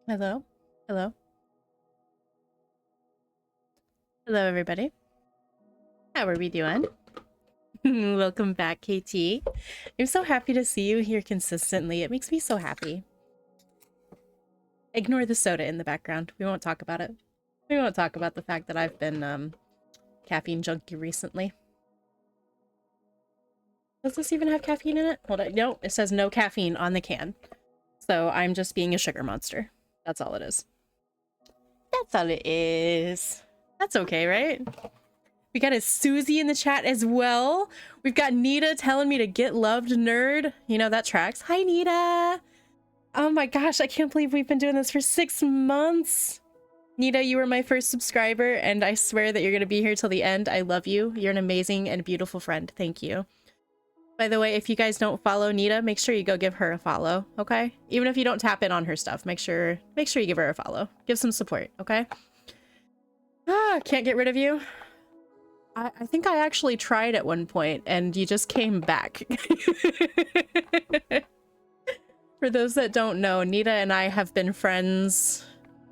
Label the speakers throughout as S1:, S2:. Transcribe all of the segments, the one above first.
S1: Hello? Hello? Hello, everybody. How are we doing? Welcome back, KT. I'm so happy to see you here consistently. It makes me so happy. Ignore the soda in the background. We won't talk about it. We won't talk about the fact that I've been, caffeine junkie recently. Does this even have caffeine in it? Hold on. No, it says no caffeine on the can. So I'm just being a sugar monster. That's all it is. That's all it is. That's okay, right? We got a Susie in the chat as well. We've got Nita telling me to get loved, nerd. You know, that tracks. Hi, Nita. Oh my gosh, I can't believe we've been doing this for 6 months. Nita, you were my first subscriber, and I swear that you're going to be here till the end. I love you. You're an amazing and beautiful friend. Thank you. By the way, if you guys don't follow Nita, make sure you go give her a follow, okay? Even if you don't tap in on her stuff, make sure you give her a follow. Give some support, okay? Can't get rid of you. I think I actually tried at one point and you just came back. For those that don't know, Nita and I have been friends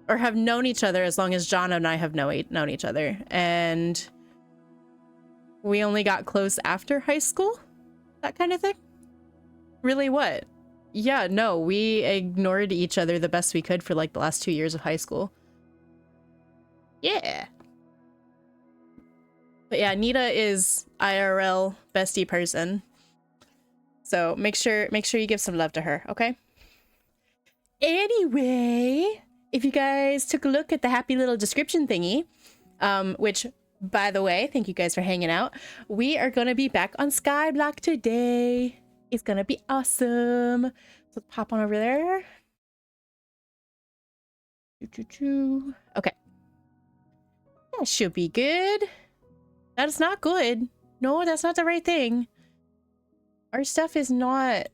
S1: or have known each other as long as John and I have known each other. And we only got close after high school, that kind of thing. Really, what? Yeah, no, we ignored each other the best we could for like the last 2 years of high school. Yeah. But yeah, Nita is IRL bestie person. So make sure you give some love to her, okay? Anyway, if you guys took a look at the happy little description thingy, which, by the way, thank you guys for hanging out. We are going to be back on Skyblock today. It's going to be awesome. So let's pop on over there. Okay. That should be good. That is not good. No, that's not the right thing. Our stuff is not...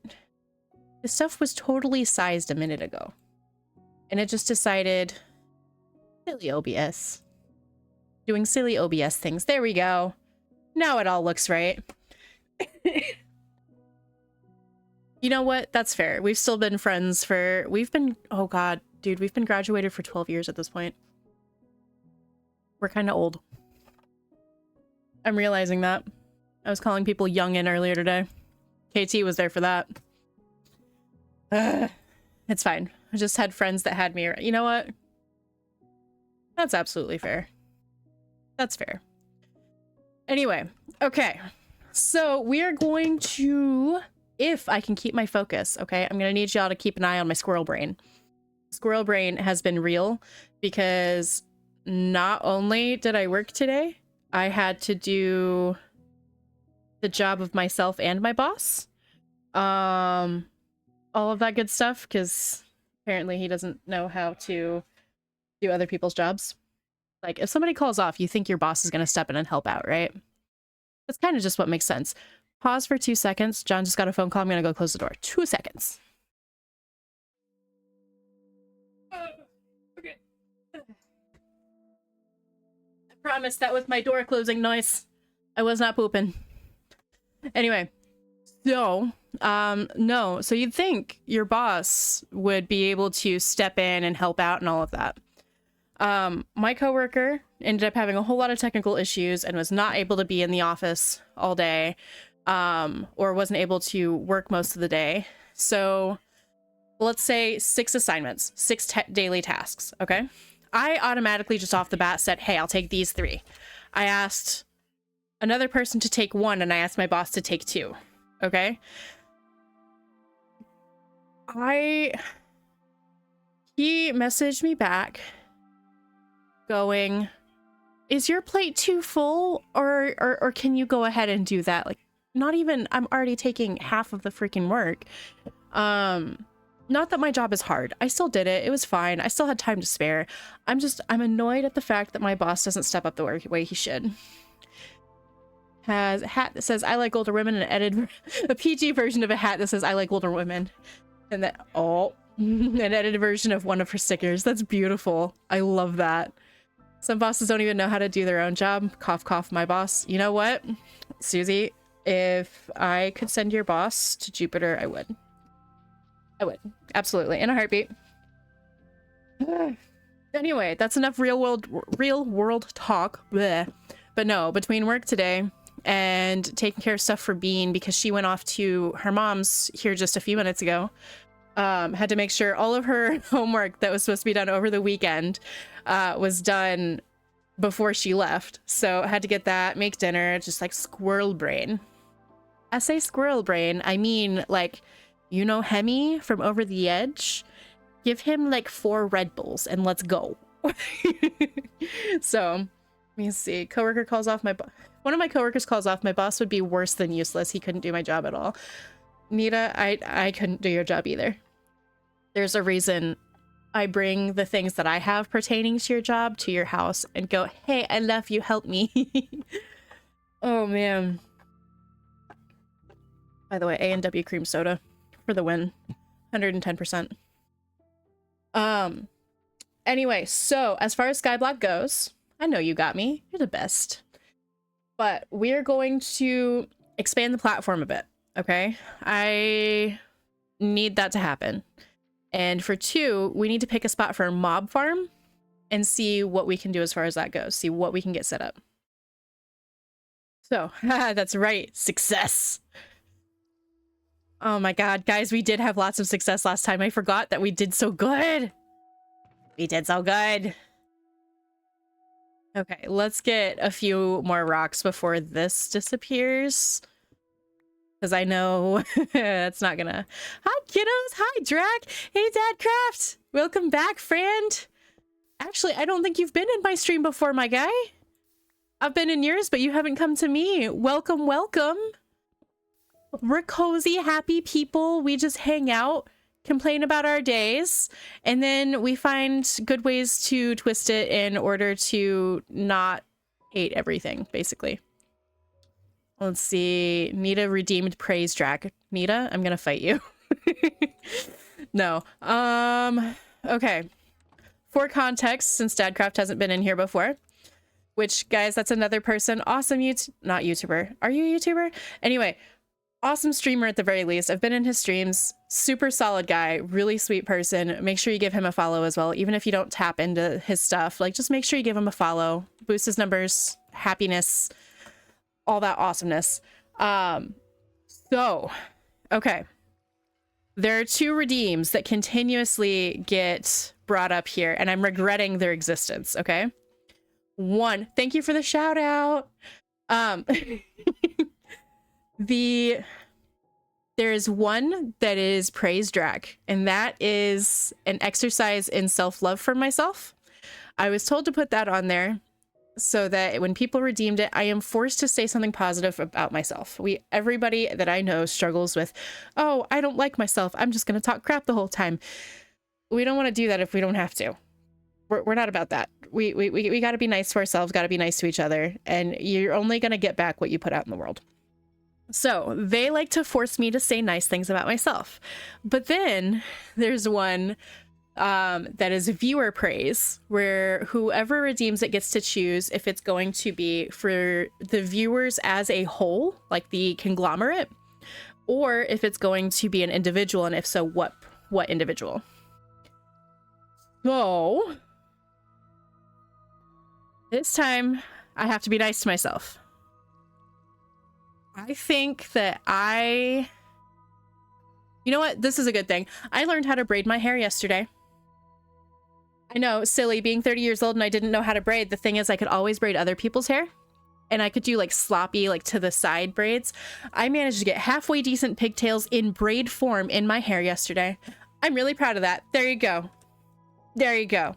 S1: The stuff was totally sized a minute ago. And it just decided... Silly OBS. Doing silly OBS things. There we go. Now it all looks right. You know what? That's fair. We've still been friends for... Oh god, dude. We've been graduated for 12 years at this point. We're kind of old. I'm realizing that. I was calling people youngin' earlier today. KT was there for that. It's fine. I just had friends that had me... You know what? That's absolutely fair. That's fair. Anyway, okay. So we are going to... If I can keep my focus, okay? I'm going to need y'all to keep an eye on my squirrel brain. Squirrel brain has been real because not only did I work today, I had to do the job of myself and my boss. All of that good stuff, because apparently he doesn't know how to do other people's jobs. Like, if somebody calls off, you think your boss is going to step in and help out, right? That's kind of just what makes sense. Pause for 2 seconds. John just got a phone call. I'm going to go close the door. 2 seconds. Okay. Promise that was my door closing noise. I was not pooping. Anyway, so, no. So you'd think your boss would be able to step in and help out and all of that. My coworker ended up having a whole lot of technical issues and was not able to be in the office all day, or wasn't able to work most of the day. So let's say 6 assignments, 6 daily tasks, okay? I automatically just off the bat said, hey, I'll take these 3. I asked another person to take 1 and I asked my boss to take 2. Okay? He messaged me back going, is your plate too full or can you go ahead and do that? Like, not even, I'm already taking half of the freaking work. Not that my job is hard. I still did it. It was fine. I still had time to spare. I'm annoyed at the fact that my boss doesn't step up the way he should. Has a hat that says I like older women and a PG version of a hat that says I like older women. And that, an edited version of one of her stickers. That's beautiful. I love that. Some bosses don't even know how to do their own job. Cough, cough, my boss. You know what? Susie, if I could send your boss to Jupiter, I would. I would. Absolutely. In a heartbeat. Anyway, that's enough real world talk. Bleh. But no, between work today and taking care of stuff for Bean, because she went off to her mom's here just a few minutes ago, had to make sure all of her homework that was supposed to be done over the weekend was done before she left. So I had to get that, make dinner, just like squirrel brain. I say squirrel brain, I mean like, you know Hemi from Over the Edge? Give him like 4 Red Bulls and let's go. So, let me see. Coworker calls off my one of my coworkers calls off. My boss would be worse than useless. He couldn't do my job at all. Nita, I couldn't do your job either. There's a reason I bring the things that I have pertaining to your job to your house and go, hey, I love you, help me. Oh man. By the way, A&W cream soda for the win. 110%. Anyway, so as far as Skyblock goes, I know you got me. You're the best. But we're going to expand the platform a bit, okay? I need that to happen. And for 2, we need to pick a spot for a mob farm and see what we can do as far as that goes. See what we can get set up. So, that's right. Success. Oh my god, guys, we did have lots of success last time. I forgot that we did so good. We did so good. Okay, let's get a few more rocks before this disappears. Because I know it's not gonna... Hi, kiddos! Hi, Drac! Hey, Dadcraft! Welcome back, friend! Actually, I don't think you've been in my stream before, my guy. I've been in yours, but you haven't come to me. Welcome, welcome! We're cozy, happy people. We just hang out, complain about our days, and then we find good ways to twist it in order to not hate everything, basically. Let's see. Nita redeemed praise Drac. Nita, I'm gonna fight you. No. Okay. For context, since Dadcraft hasn't been in here before, which, guys, that's another person. Awesome not YouTuber. Are you a YouTuber? Anyway, awesome streamer at the very least. I've been in his streams. Super solid guy. Really sweet person. Make sure you give him a follow as well. Even if you don't tap into his stuff, like, just make sure you give him a follow. Boost his numbers, happiness, all that awesomeness. So, okay. There are 2 redeems that continuously get brought up here, and I'm regretting their existence, okay? 1, thank you for the shout out. There is one that is praise Drac, and that is an exercise in self-love for myself. I was told to put that on there so that when people redeemed it, I am forced to say something positive about myself. Everybody that I know struggles with, oh, I don't like myself, I'm just gonna talk crap the whole time. We don't want to do that if we don't have to. We're not about that. We got to be nice to ourselves, got to be nice to each other, and you're only gonna get back what you put out in the world. So they like to force me to say nice things about myself. But then there's one that is viewer praise, where whoever redeems it gets to choose if it's going to be for the viewers as a whole, like the conglomerate, or if it's going to be an individual, and if so, what individual. So this time I have to be nice to myself. I think that you know what? This is a good thing. I learned how to braid my hair yesterday. I know, silly, being 30 years old and I didn't know how to braid. The thing is, I could always braid other people's hair. And I could do like sloppy, like to the side braids. I managed to get halfway decent pigtails in braid form in my hair yesterday. I'm really proud of that. There you go. There you go.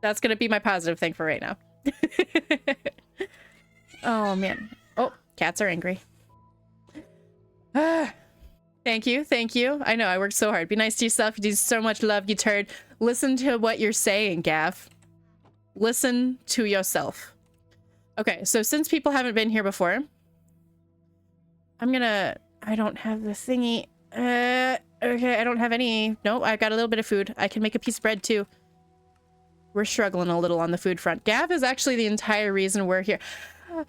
S1: That's going to be my positive thing for right now. Oh, man. Oh, cats are angry. Thank you. Thank you. I know, I worked so hard. Be nice to yourself. You do so much love, you turd. Listen to what you're saying, Gav. Listen to yourself. Okay, so since people haven't been here before, I don't have the thingy. Okay, I don't have any. Nope, I've got a little bit of food. I can make a piece of bread too. We're struggling a little on the food front. Gav is actually the entire reason we're here. Hi,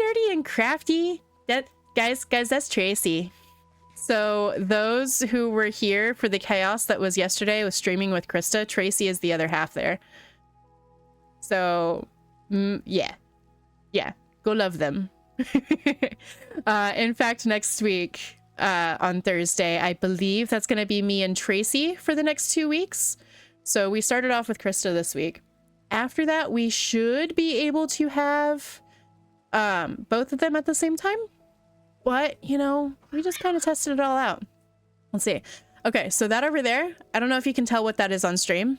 S1: Nerdy and Crafty. Guys, that's Tracy. So those who were here for the chaos that was yesterday with streaming with Krista, Tracy is the other half there. So, yeah, go love them. In fact, next week on Thursday, I believe that's going to be me and Tracy for the next 2 weeks. So we started off with Krista this week. After that, we should be able to have both of them at the same time. But, you know, we just kind of tested it all out. Let's see. Okay, so that over there, I don't know if you can tell what that is on stream,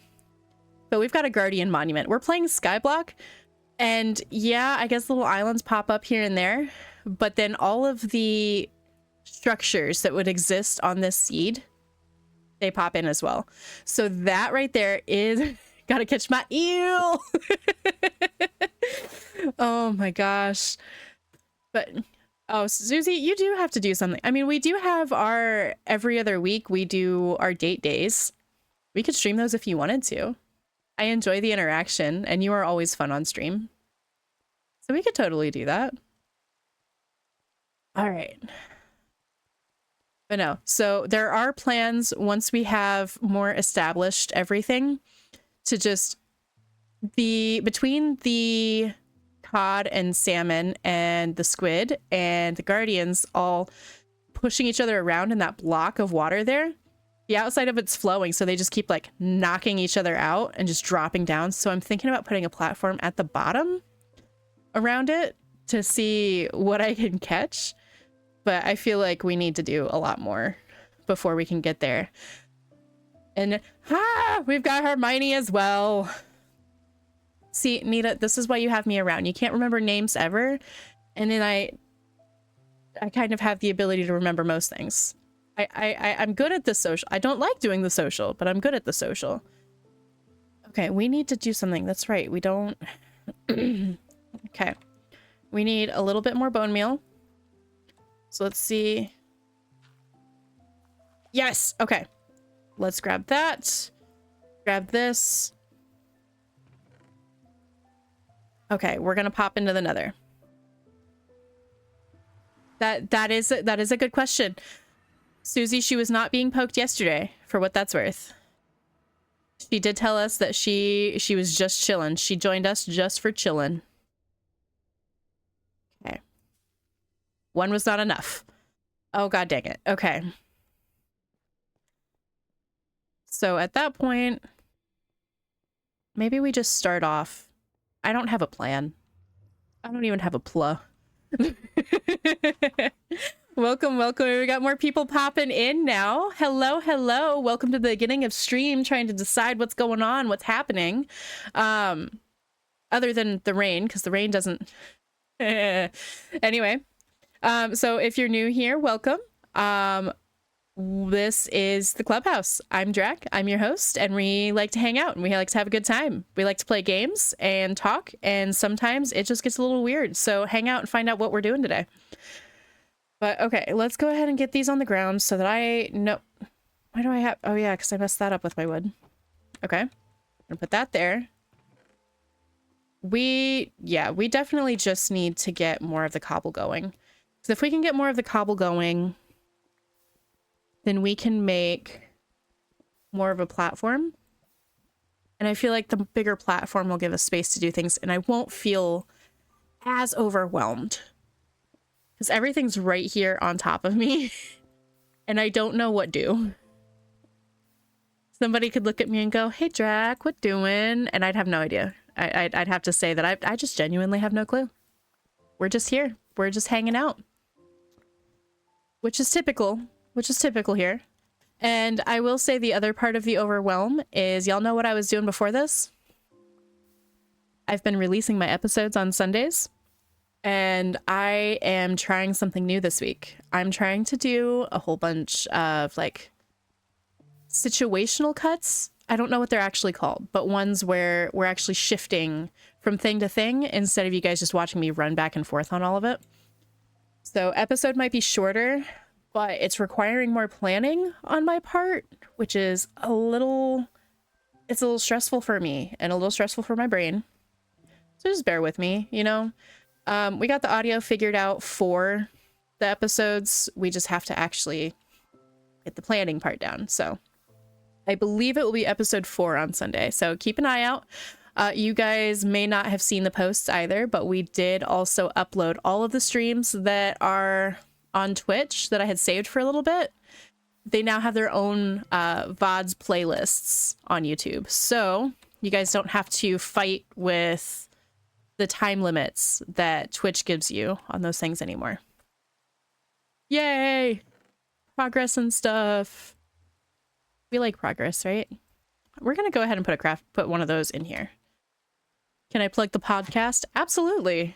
S1: but we've got a Guardian Monument. We're playing Skyblock, and yeah, I guess little islands pop up here and there, but then all of the structures that would exist on this seed, they pop in as well. So that right there is... Gotta catch my eel! Oh my gosh. But... Oh, Susie, you do have to do something. I mean, we do have our every other week, we do our date days. We could stream those if you wanted to. I enjoy the interaction, and you are always fun on stream. So we could totally do that. All right. But no, so there are plans once we have more established everything to just between the cod and salmon and the squid and the guardians all pushing each other around in that block of water there. The outside of it's flowing, so they just keep like knocking each other out and just dropping down. So I'm thinking about putting a platform at the bottom around it to see what I can catch. But I feel like we need to do a lot more before we can get there. And we've got Hermione as well. See, Nita, this is why you have me around. You can't remember names ever. And then I kind of have the ability to remember most things. I'm good at the social. I don't like doing the social, but I'm good at the social. Okay, we need to do something. That's right. We don't... Okay. We need a little bit more bone meal. So let's see. Yes! Okay. Let's grab that. Grab this. Okay, we're gonna pop into the nether. That is a good question. Susie, she was not being poked yesterday, for what that's worth. She did tell us that she was just chilling. She joined us just for chilling. Okay. One was not enough. Oh, god dang it. Okay. So at that point, maybe we just start off. I don't have a plan. I don't even have a pla. Welcome, welcome. We got more people popping in now. Hello, hello. Welcome to the beginning of stream, trying to decide what's going on, what's happening. Other than the rain, because the rain doesn't... Anyway, so if you're new here, welcome. This is the Clubhouse. I'm Drac. I'm your host, and we like to hang out, and we like to have a good time. We like to play games and talk, and sometimes it just gets a little weird. So hang out and find out what we're doing today. But okay, let's go ahead and get these on the ground so that I know... Why do I have... Oh yeah, because I messed that up with my wood. Okay. I'm gonna put that there. We definitely just need to get more of the cobble going. So if we can get more of the cobble going, then we can make more of a platform. And I feel like the bigger platform will give us space to do things, and I won't feel as overwhelmed. Because everything's right here on top of me, and I don't know what do. Somebody could look at me and go, "Hey, Drac, what doing?" And I'd have no idea. I'd have to say that I just genuinely have no clue. We're just here. We're just hanging out. Which is typical here. And I will say the other part of the overwhelm is, y'all know what I was doing before this? I've been releasing my episodes on Sundays, and I am trying something new this week. I'm trying to do a whole bunch of like situational cuts. I don't know what they're actually called, but ones where we're actually shifting from thing to thing instead of you guys just watching me run back and forth on all of it. So episode might be shorter, but it's requiring more planning on my part, which is it's a little stressful for me and a little stressful for my brain. So just bear with me, you know. We got the audio figured out for the episodes. We just have to actually get the planning part down. So I believe it will be episode 4 on Sunday. So keep an eye out. You guys may not have seen the posts either, but we did also upload all of the streams that are on Twitch that I had saved for a little bit. They now have their own VODs playlists on YouTube. So you guys don't have to fight with the time limits that Twitch gives you on those things anymore. Yay! Progress and stuff. We like progress, right? We're gonna go ahead and put one of those in here. Can I plug the podcast? Absolutely.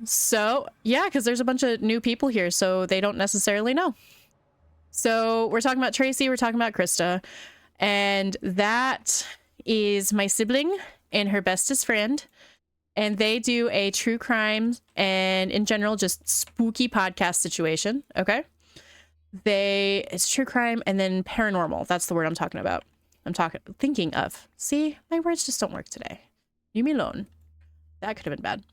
S1: So yeah, because there's a bunch of new people here, so they don't necessarily know. So we're talking about Tracy, we're talking about Krista, and that is my sibling and her bestest friend. And they do a true crime and in general just spooky podcast situation. Okay. It's true crime and then paranormal. That's the word I'm talking about. Thinking of. See, my words just don't work today. Leave me alone. That could have been bad.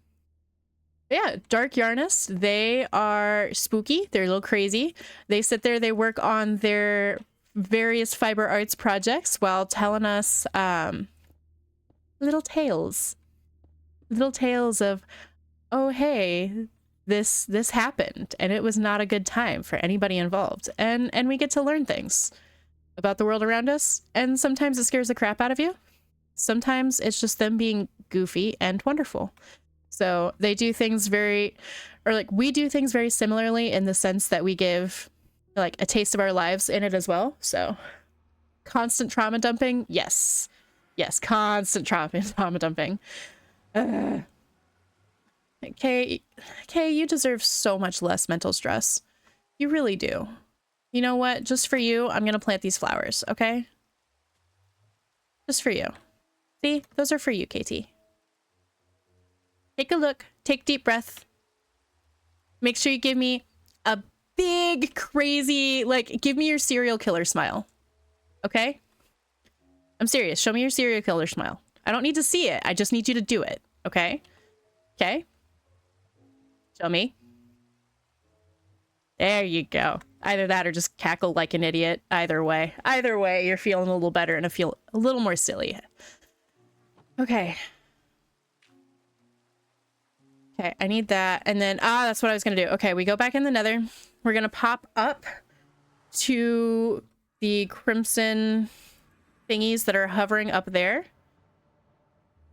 S1: But yeah, Dark Yarnus. They are spooky. They're a little crazy. They sit there, they work on their various fiber arts projects while telling us little tales. Little tales of, oh hey, this happened and it was not a good time for anybody involved. And we get to learn things about the world around us, and sometimes it scares the crap out of you. Sometimes it's just them being goofy and wonderful. So they do things we do things very similarly in the sense that we give like a taste of our lives in it as well. So constant trauma dumping. Yes, constant trauma dumping. Okay, you deserve so much less mental stress. You really do. You know what? Just for you, I'm gonna plant these flowers, okay? Just for you. See? Those are for you, Katie. Take a look. Take a deep breath. Make sure you give me a big, crazy, like, give me your serial killer smile. Okay? I'm serious. Show me your serial killer smile. I don't need to see it. I just need you to do it. Okay? Okay? Show me. There you go. Either that or just cackle like an idiot. Either way, you're feeling a little better and I feel a little more silly. Okay. Okay, I need that. And then, that's what I was going to do. Okay, we go back in the nether. We're going to pop up to the crimson thingies that are hovering up there.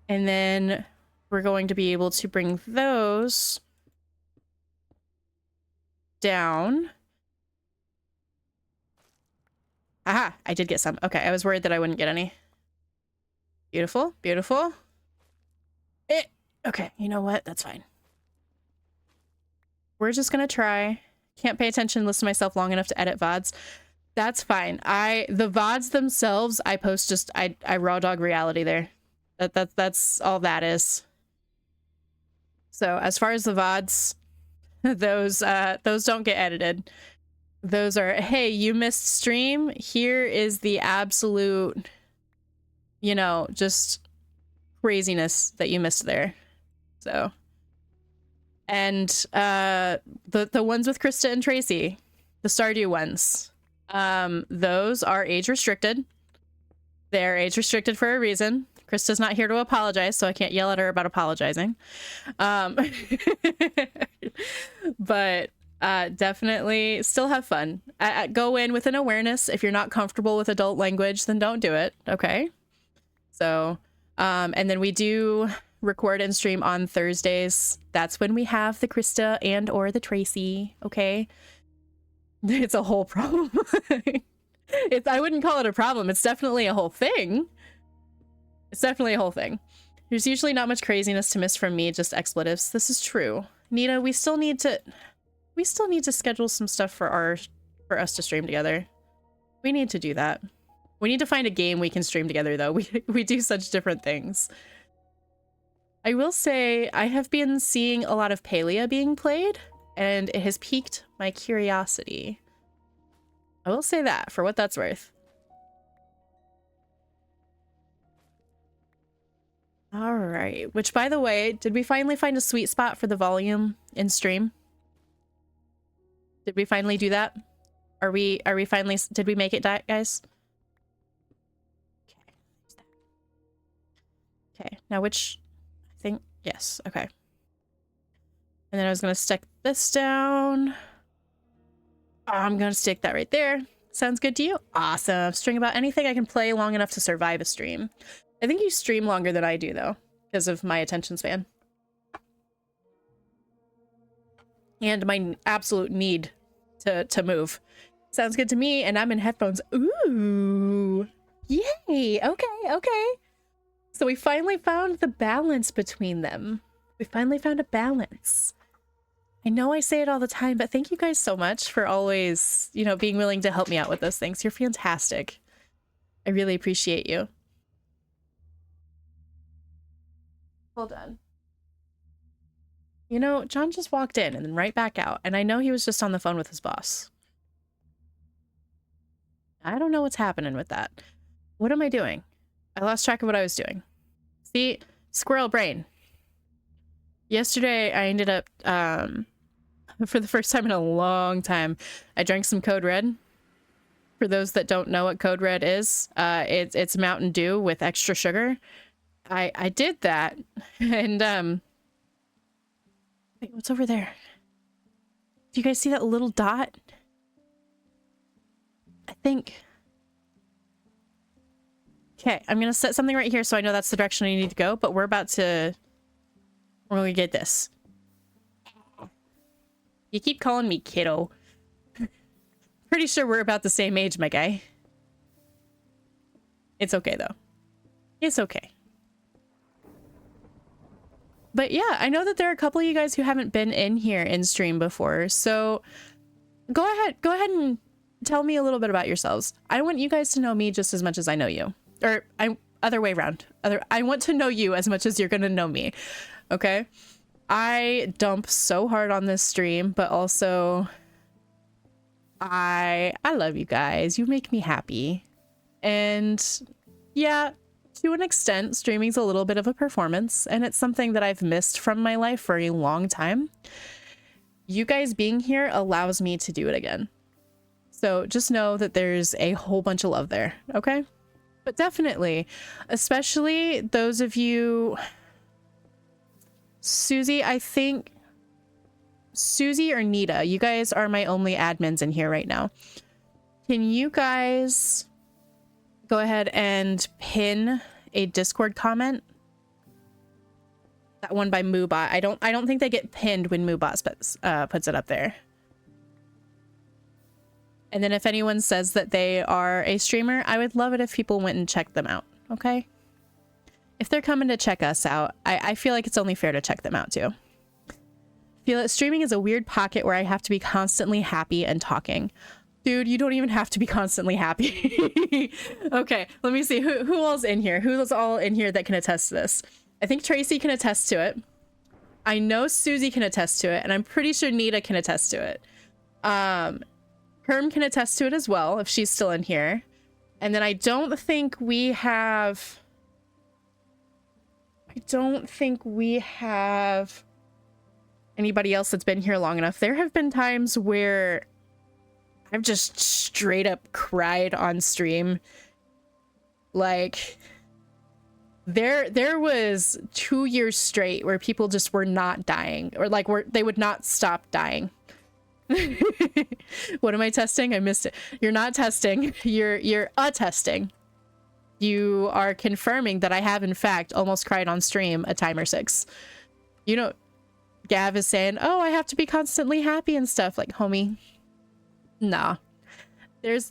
S1: And then we're going to be able to bring those down. Aha, I did get some. Okay, I was worried that I wouldn't get any. Beautiful, beautiful. Okay, you know what? That's fine. We're just gonna try. Can't pay attention, listen to myself long enough to edit VODs. That's fine. The VODs themselves, I post just, I raw dog reality there. That's all that is. So as far as the VODs, those don't get edited. Those are, hey, you missed stream. Here is the absolute, you know, just craziness that you missed there. So, and the ones with Krista and Tracy, the Stardew ones, those are age restricted. They're age restricted for a reason. Krista's not here to apologize, so I can't yell at her about apologizing. But definitely still have fun. Go in with an awareness. If you're not comfortable with adult language, then don't do it. Okay. So, and then we do record and stream on Thursdays. That's when we have the Krista and or the Tracy. Okay. It's a whole problem. I wouldn't call it a problem. It's definitely a whole thing. It's definitely a whole thing. There's usually not much craziness to miss from me, just expletives. This is true. Nita, we still need to schedule some stuff for us to stream together. We need to do that. We need to find a game we can stream together though. We do such different things. I will say I have been seeing a lot of Palia being played and it has piqued my curiosity. I will say that for what that's worth. All right, which by the way, did we finally find a sweet spot for the volume in stream? Did we finally do that? Are we finally, did we make it, guys? Okay, now which, I think, yes, okay. And then I was gonna stick this down. I'm gonna stick that right there. Sounds good to you? Awesome. String about anything I can play long enough to survive a stream. I think you stream longer than I do, though, because of my attention span. And my absolute need to move. Sounds good to me, and I'm in headphones. Ooh. Yay. Okay, okay. So we finally found the balance between them. We finally found a balance. I know I say it all the time, but thank you guys so much for always, you know, being willing to help me out with those things. You're fantastic. I really appreciate you. Hold on. You know, John just walked in and then right back out, and I know he was just on the phone with his boss. I don't know what's happening with that. What am I doing? I lost track of what I was doing. See? Squirrel brain. Yesterday, I ended up, for the first time in a long time, I drank some Code Red. For those that don't know what Code Red is, it's Mountain Dew with extra sugar. I did that, and, wait, what's over there? Do you guys see that little dot? I think... Okay, I'm gonna set something right here so I know that's the direction I need to go, but we're gonna get this. You keep calling me kiddo. Pretty sure we're about the same age, my guy. It's okay, though. It's okay. But yeah, I know that there are a couple of you guys who haven't been in here in stream before, so go ahead and tell me a little bit about yourselves. I want you guys to know me just as much as I know you. Or other way around. I want to know you as much as you're gonna know me. Okay? I dump so hard on this stream, but also I love you guys. You make me happy. And yeah, to an extent, streaming's a little bit of a performance, and it's something that I've missed from my life for a long time. You guys being here allows me to do it again. So just know that there's a whole bunch of love there, okay? But definitely, especially those of you... Susie, I think... Susie or Nita, you guys are my only admins in here right now. Can you guys go ahead and pin a Discord comment? That one by Moobot. I don't think they get pinned when Moobot puts it up there. And then if anyone says that they are a streamer, I would love it if people went and checked them out, okay? If they're coming to check us out, I feel like it's only fair to check them out too. Feel that streaming is a weird pocket where I have to be constantly happy and talking. Dude, you don't even have to be constantly happy. Okay, let me see. Who all's in here? Who's all in here that can attest to this? I think Tracy can attest to it. I know Susie can attest to it, and I'm pretty sure Nita can attest to it. Herm can attest to it as well, if she's still in here. And then I don't think we have anybody else that's been here long enough. There have been times where I've just straight up cried on stream. Like, there was 2 years straight where people just were not dying, or like they would not stop dying. What am I testing? I missed it. You're not testing. You're attesting. You are confirming that I have in fact almost cried on stream a time or 6. You know, Gav is saying, oh, I have to be constantly happy and stuff. Like, homie, nah. There's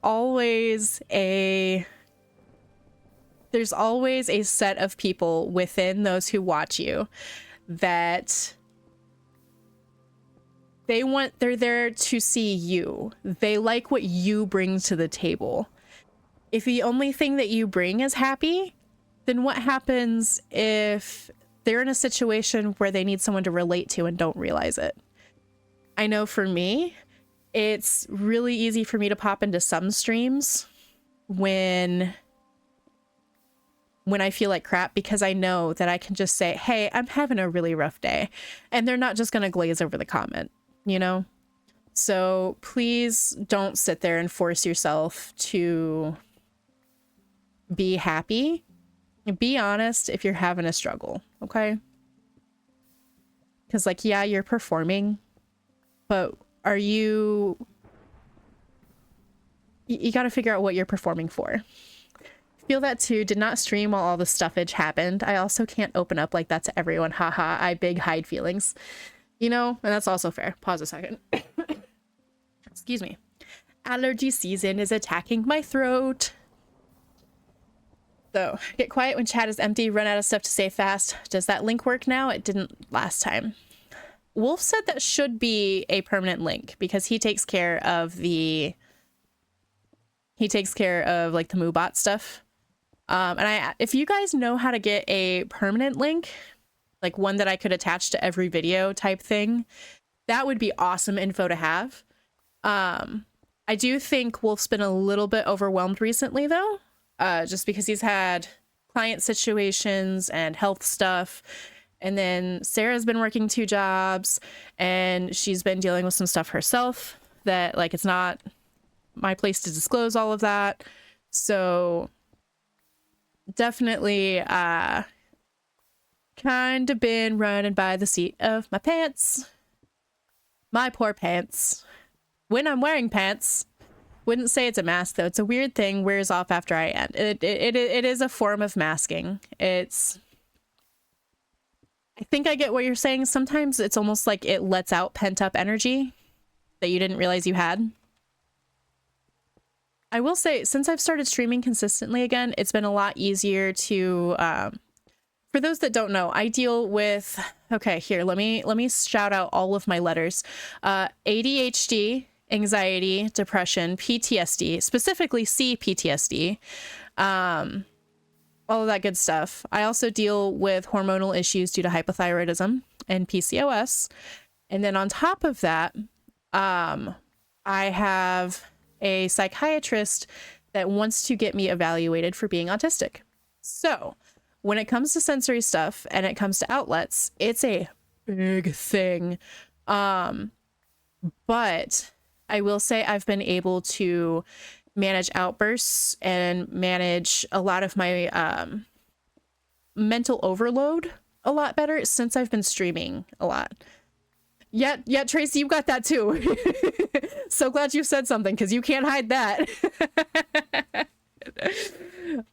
S1: always a set of people within those who watch you that they're there to see you. They like what you bring to the table. If the only thing that you bring is happy, then what happens if they're in a situation where they need someone to relate to and don't realize it? I know for me, it's really easy for me to pop into some streams when I feel like crap, because I know that I can just say, hey, I'm having a really rough day. And they're not just going to glaze over the comment, you know? So please don't sit there and force yourself to be happy. Be honest if you're having a struggle, okay? Because, like, yeah, you're performing, but are you... You got to figure out what you're performing for. Feel that too. Did not stream while all the stuffage happened. I also can't open up like that to everyone. Haha, I big hide feelings. You know, and that's also fair. Pause a second. Excuse me. Allergy season is attacking my throat. So, get quiet when chat is empty. Run out of stuff to say fast. Does that link work now? It didn't last time. Wolf said that should be a permanent link because he takes care of the... He takes care of, like, the Moobot stuff. And if you guys know how to get a permanent link, like one that I could attach to every video type thing, that would be awesome info to have. I do think Wolf's been a little bit overwhelmed recently, though, just because he's had client situations and health stuff. And then Sarah's been working 2 jobs, and she's been dealing with some stuff herself that, like, it's not my place to disclose all of that. So definitely kind of been running by the seat of my pants. My poor pants. When I'm wearing pants, wouldn't say it's a mask though. It's a weird thing, wears off after I end. It is a form of masking. It's... I think I get what you're saying. Sometimes it's almost like it lets out pent up energy that you didn't realize you had. I will say, since I've started streaming consistently again, it's been a lot easier to, for those that don't know, I deal with, okay, here, let me shout out all of my letters. ADHD, anxiety, depression, PTSD, specifically CPTSD, all of that good stuff. I also deal with hormonal issues due to hypothyroidism and PCOS. And then on top of that, I have a psychiatrist that wants to get me evaluated for being autistic. So when it comes to sensory stuff and it comes to outlets, it's a big thing. But I will say I've been able to manage outbursts and manage a lot of my mental overload a lot better since I've been streaming a lot. Yeah, Tracy, you got that too. So glad you said something, because you can't hide that.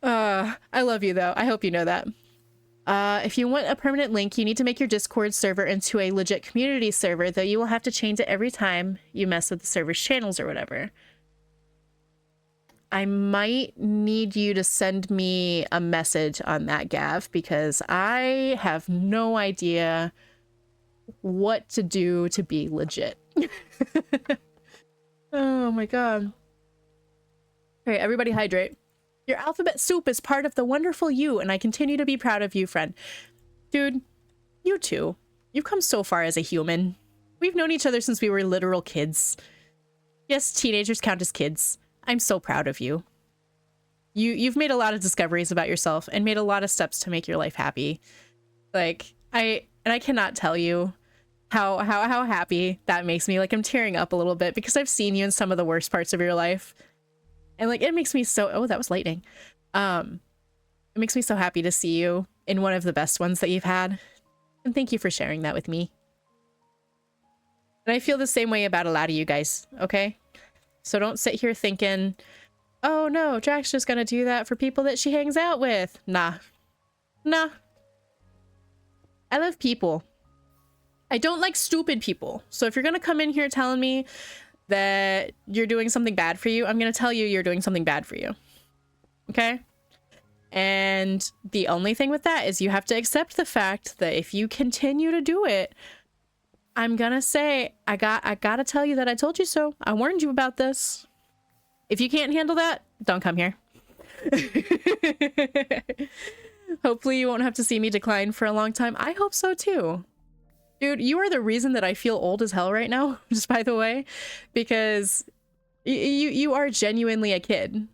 S1: I love you, though. I hope you know that. If you want a permanent link, you need to make your Discord server into a legit community server, though you will have to change it every time you mess with the server's channels or whatever. I might need you to send me a message on that, Gav, because I have no idea what to do to be legit. Oh my god. Okay, everybody hydrate. Your alphabet soup is part of the wonderful you, and I continue to be proud of you, friend. Dude, you too. You've come so far as a human. We've known each other since we were literal kids. Yes, teenagers count as kids. I'm so proud of you. You've made a lot of discoveries about yourself and made a lot of steps to make your life happy. Like, I cannot tell you how happy that makes me. Like, I'm tearing up a little bit because I've seen you in some of the worst parts of your life. And like, it makes me so, oh, that was lightning. It makes me so happy to see you in one of the best ones that you've had. And thank you for sharing that with me. And I feel the same way about a lot of you guys, okay? So don't sit here thinking, oh no, Jack's just gonna do that for people that she hangs out with. Nah. Nah. I love people. I don't like stupid people. So if you're gonna come in here telling me that you're doing something bad for you, I'm gonna tell you you're doing something bad for you. Okay? And the only thing with that is you have to accept the fact that if you continue to do it, I'm gonna say, I gotta tell you that I told you so. I warned you about this. If you can't handle that, don't come here. Hopefully you won't have to see me decline for a long time. I hope so too. Dude, you are the reason that I feel old as hell right now, just by the way, because you are genuinely a kid.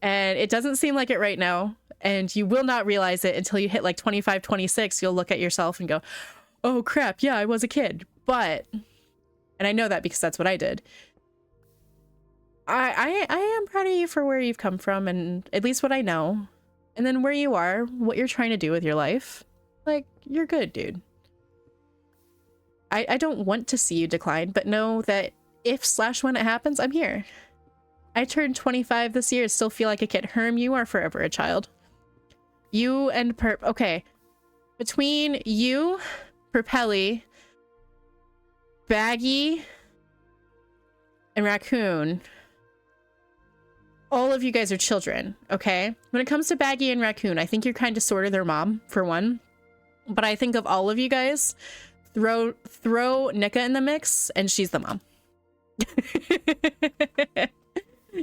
S1: And it doesn't seem like it right now. And you will not realize it until you hit like 25, 26. You'll look at yourself and go, oh crap, yeah, I was a kid. But And I know that because that's what I did. I am proud of you for where you've come from, and at least what I know. And then where you are, what you're trying to do with your life. Like, you're good, dude. I don't want to see you decline, but know that if/when it happens, I'm here. I turned 25 this year, still feel like a kid. Herm, you are forever a child. You and okay. Between you, Perpelli, Baggy, and Raccoon, all of you guys are children, okay? When it comes to Baggy and Raccoon, I think you're kind of sort of their mom, for one. But I think of all of you guys, throw Nika in the mix, and she's the mom.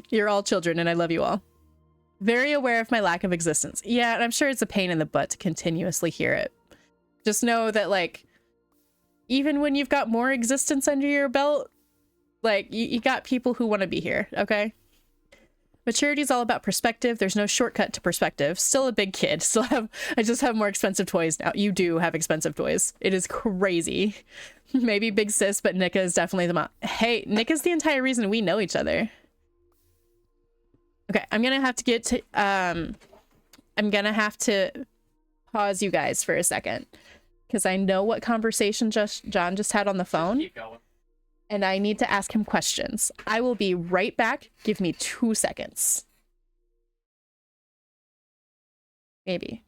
S1: You're all children, and I love you all. Very aware of my lack of existence. Yeah, and I'm sure it's a pain in the butt to continuously hear it. Just know that, like, even when you've got more existence under your belt, like, you got people who want to be here, okay? Maturity is all about perspective. There's no shortcut to perspective. Still a big kid. I just have more expensive toys now. You do have expensive toys. It is crazy. Maybe big sis, but Nika is definitely the mom. Hey, Nika's the entire reason we know each other. Okay, I'm gonna have to get to I'm gonna have to pause you guys for a second because I know what conversation John just had on the phone. Just keep going. And I need to ask him questions. I will be right back. Give me 2 seconds. Maybe.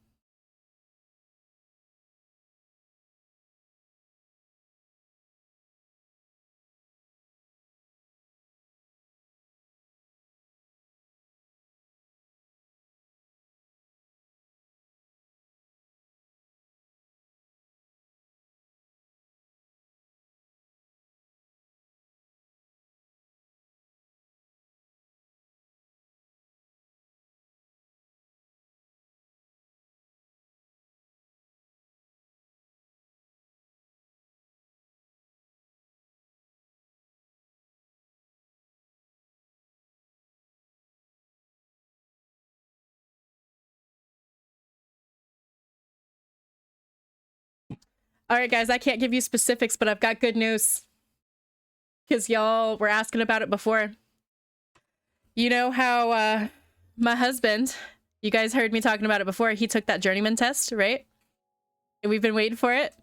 S1: All right, guys, I can't give you specifics, but I've got good news. Because y'all were asking about it before. You know how my husband, you guys heard me talking about it before, he took that journeyman test, right? And we've been waiting for it.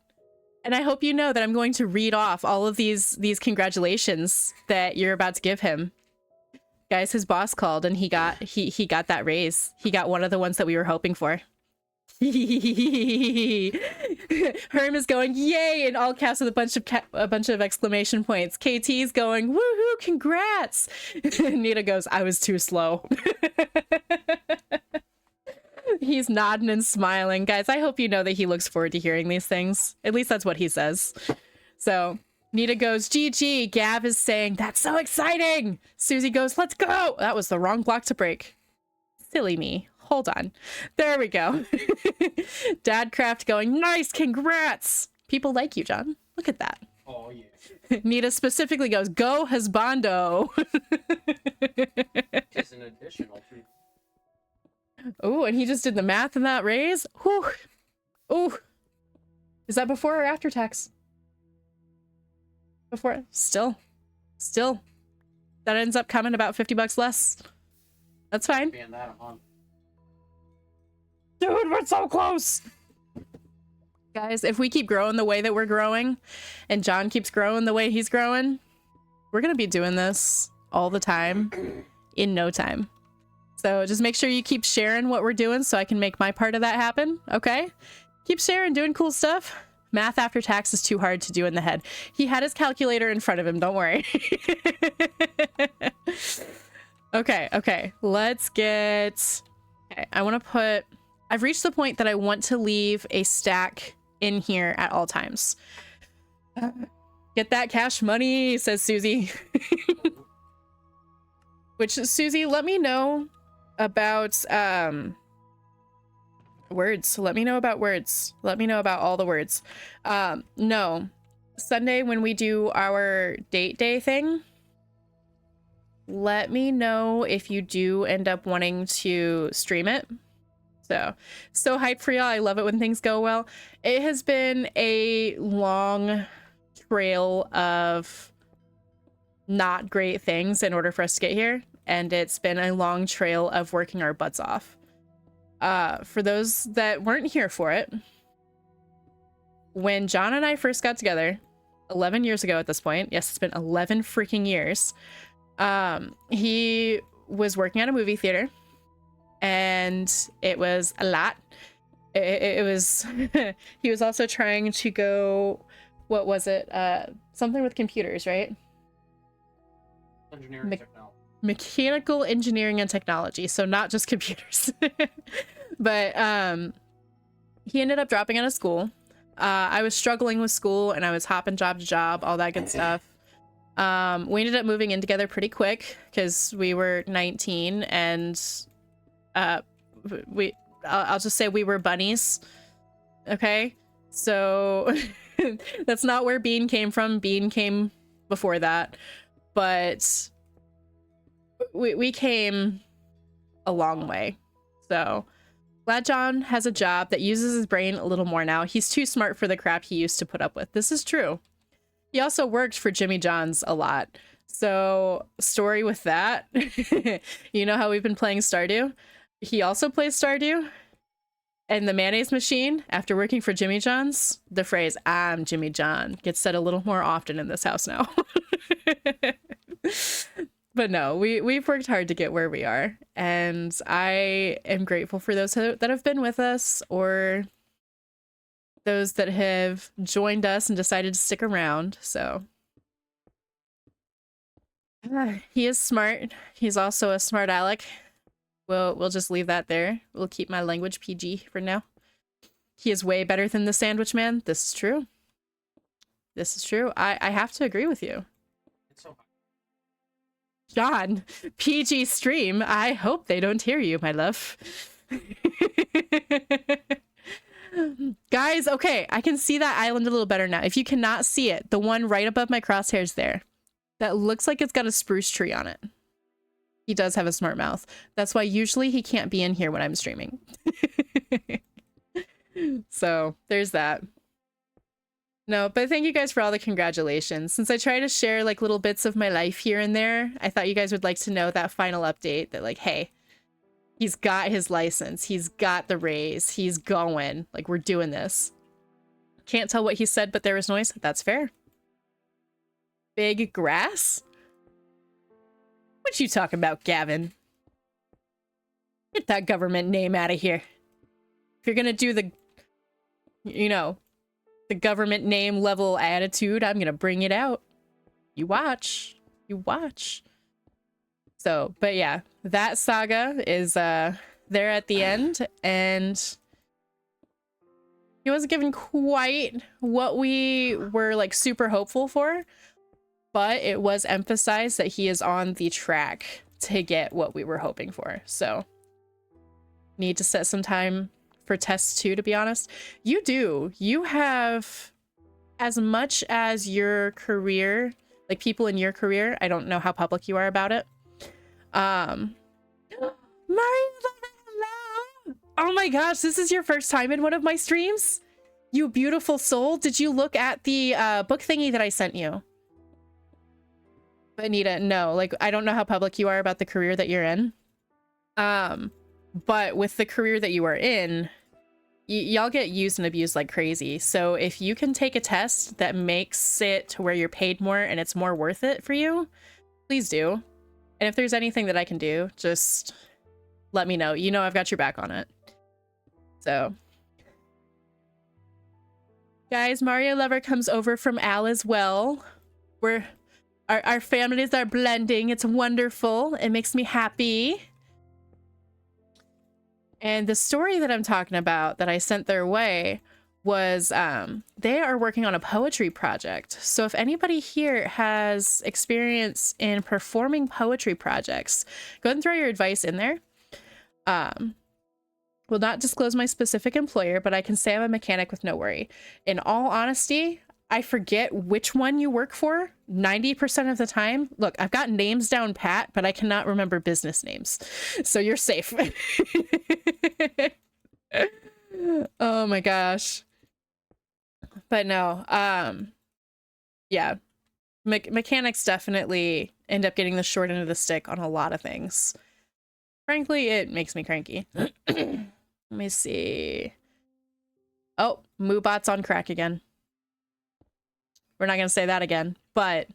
S1: And I hope you know that I'm going to read off all of these congratulations that you're about to give him. Guys, his boss called and he got that raise. He got one of the ones that we were hoping for. Herm is going yay in all caps with a bunch of exclamation points. KT's going woohoo, congrats. Nita goes, I was too slow. He's nodding and smiling. Guys, I hope you know that he looks forward to hearing these things. At least that's what he says. So Nita goes, GG. Gav is saying, that's so exciting. Susie goes, let's go. That was the wrong block to break. Silly me. Hold on. There we go. Dadcraft going, nice, congrats. People like you, John. Look at that.
S2: Oh, yeah.
S1: Nita specifically goes, go husbando.
S2: Just an additional treat.
S1: Oh, and he just did the math in that raise. Whew. Oh. Is that before or after tax? Before. Still. That ends up coming about $50 less. That's fine.
S2: Being that a month.
S1: Dude, we're so close. Guys, if we keep growing the way that we're growing and John keeps growing the way he's growing, we're going to be doing this all the time in no time. So just make sure you keep sharing what we're doing so I can make my part of that happen. Okay? Keep sharing, doing cool stuff. Math after tax is too hard to do in the head. He had his calculator in front of him. Don't worry. Okay. Let's get... Okay, I want to put... I've reached the point that I want to leave a stack in here at all times. Get that cash money, says Susie. Which, Susie, let me know about words. Let me know about words. Let me know about all the words. No. Sunday when we do our date day thing, let me know if you do end up wanting to stream it. So hyped for y'all. I love it when things go well. It has been a long trail of not great things in order for us to get here, and it's been a long trail of working our butts off. For those that weren't here for it, when John and I first got together 11 years ago at this point, yes, it's been 11 freaking years, he was working at a movie theater, and it was a lot. It was he was also trying to go, what was it, something with computers, right?
S2: Engineering technology.
S1: Mechanical engineering and technology, so not just computers. But he ended up dropping out of school. I was struggling with school, and I was hopping job to job, all that good stuff. We ended up moving in together pretty quick because we were 19, and I'll just say we were bunnies. Okay, so that's not where Bean came from. Bean came before that, but we came a long way. So glad John has a job that uses his brain a little more now. He's too smart for the crap he used to put up with. This is true. He also worked for Jimmy John's a lot. So story with that. You know how we've been playing Stardew? He also plays Stardew. And the mayonnaise machine, after working for Jimmy John's, the phrase, "I'm Jimmy John," gets said a little more often in this house now. But no, we've worked hard to get where we are. And I am grateful for those that have been with us, or those that have joined us and decided to stick around. So he is smart. He's also a smart aleck. We'll just leave that there. We'll keep my language PG for now. He is way better than the Sandwich Man. This is true. This is true. I have to agree with you.
S2: It's so hot.
S1: John, PG stream. I hope they don't hear you, my love. Guys, okay, I can see that island a little better now. If you cannot see it, the one right above my crosshairs there, that looks like it's got a spruce tree on it. He does have a smart mouth. That's why usually he can't be in here when I'm streaming. So there's that. No, but thank you guys for all the congratulations. Since I try to share like little bits of my life here and there, I thought you guys would like to know that final update that like, hey, he's got his license. He's got the raise. He's going. Like, we're doing this. Can't tell what he said, but there was noise. That's fair. Big grass? What you talking about, Gavin? Get that government name out of here. If you're gonna do the, you know, the government name level attitude, I'm gonna bring it out. You watch. You watch. So, but yeah, that saga is there at the end, and he wasn't given quite what we were like super hopeful for, but it was emphasized that he is on the track to get what we were hoping for. So need to set some time for tests too, to be honest. You do. You have as much as your career, like people in your career. I don't know how public you are about it. Mario, hello. Oh my gosh, this is your first time in one of my streams? You beautiful soul. Did you look at the book thingy that I sent you? Anita, no, like, I don't know how public you are about the career that you're in. But with the career that you are in, y'all get used and abused like crazy. So if you can take a test that makes it to where you're paid more and it's more worth it for you, please do. And if there's anything that I can do, just let me know. You know I've got your back on it. So, guys, Mario Lover comes over from Al as well. Our families are blending. It's wonderful. It makes me happy. And the story that I'm talking about that I sent their way was they are working on a poetry project. So if anybody here has experience in performing poetry projects, go ahead and throw your advice in there. Will not disclose my specific employer, but I can say I'm a mechanic with no worry. In all honesty, I forget which one you work for 90% of the time. Look, I've got names down pat, but I cannot remember business names. So you're safe. Oh my gosh. But no, yeah. Mechanics definitely end up getting the short end of the stick on a lot of things. Frankly, it makes me cranky. Let me see. Oh, Moobot's on crack again. We're not going to say that again, but...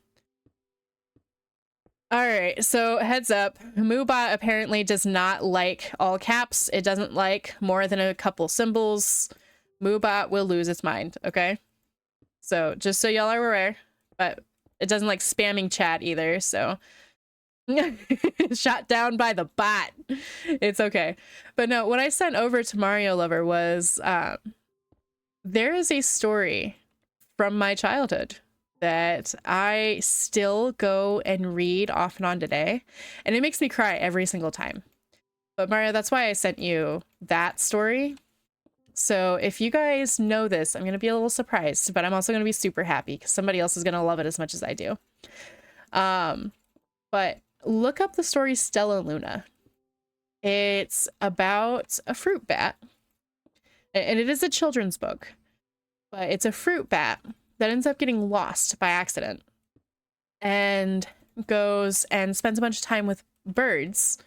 S1: Alright, so heads up. Moobot apparently does not like all caps. It doesn't like more than a couple symbols. Moobot will lose its mind, okay? So, just so y'all are aware. But it doesn't like spamming chat either, so... Shot down by the bot. It's okay. But no, what I sent over to Mario Lover was... there is a story from my childhood that I still go and read off and on today, and it makes me cry every single time. But Mario, that's why I sent you that story. So if you guys know this, I'm going to be a little surprised, but I'm also going to be super happy because somebody else is going to love it as much as I do. But look up the story Stella Luna. It's about a fruit bat, and it is a children's book, but it's a fruit bat that ends up getting lost by accident and goes and spends a bunch of time with birds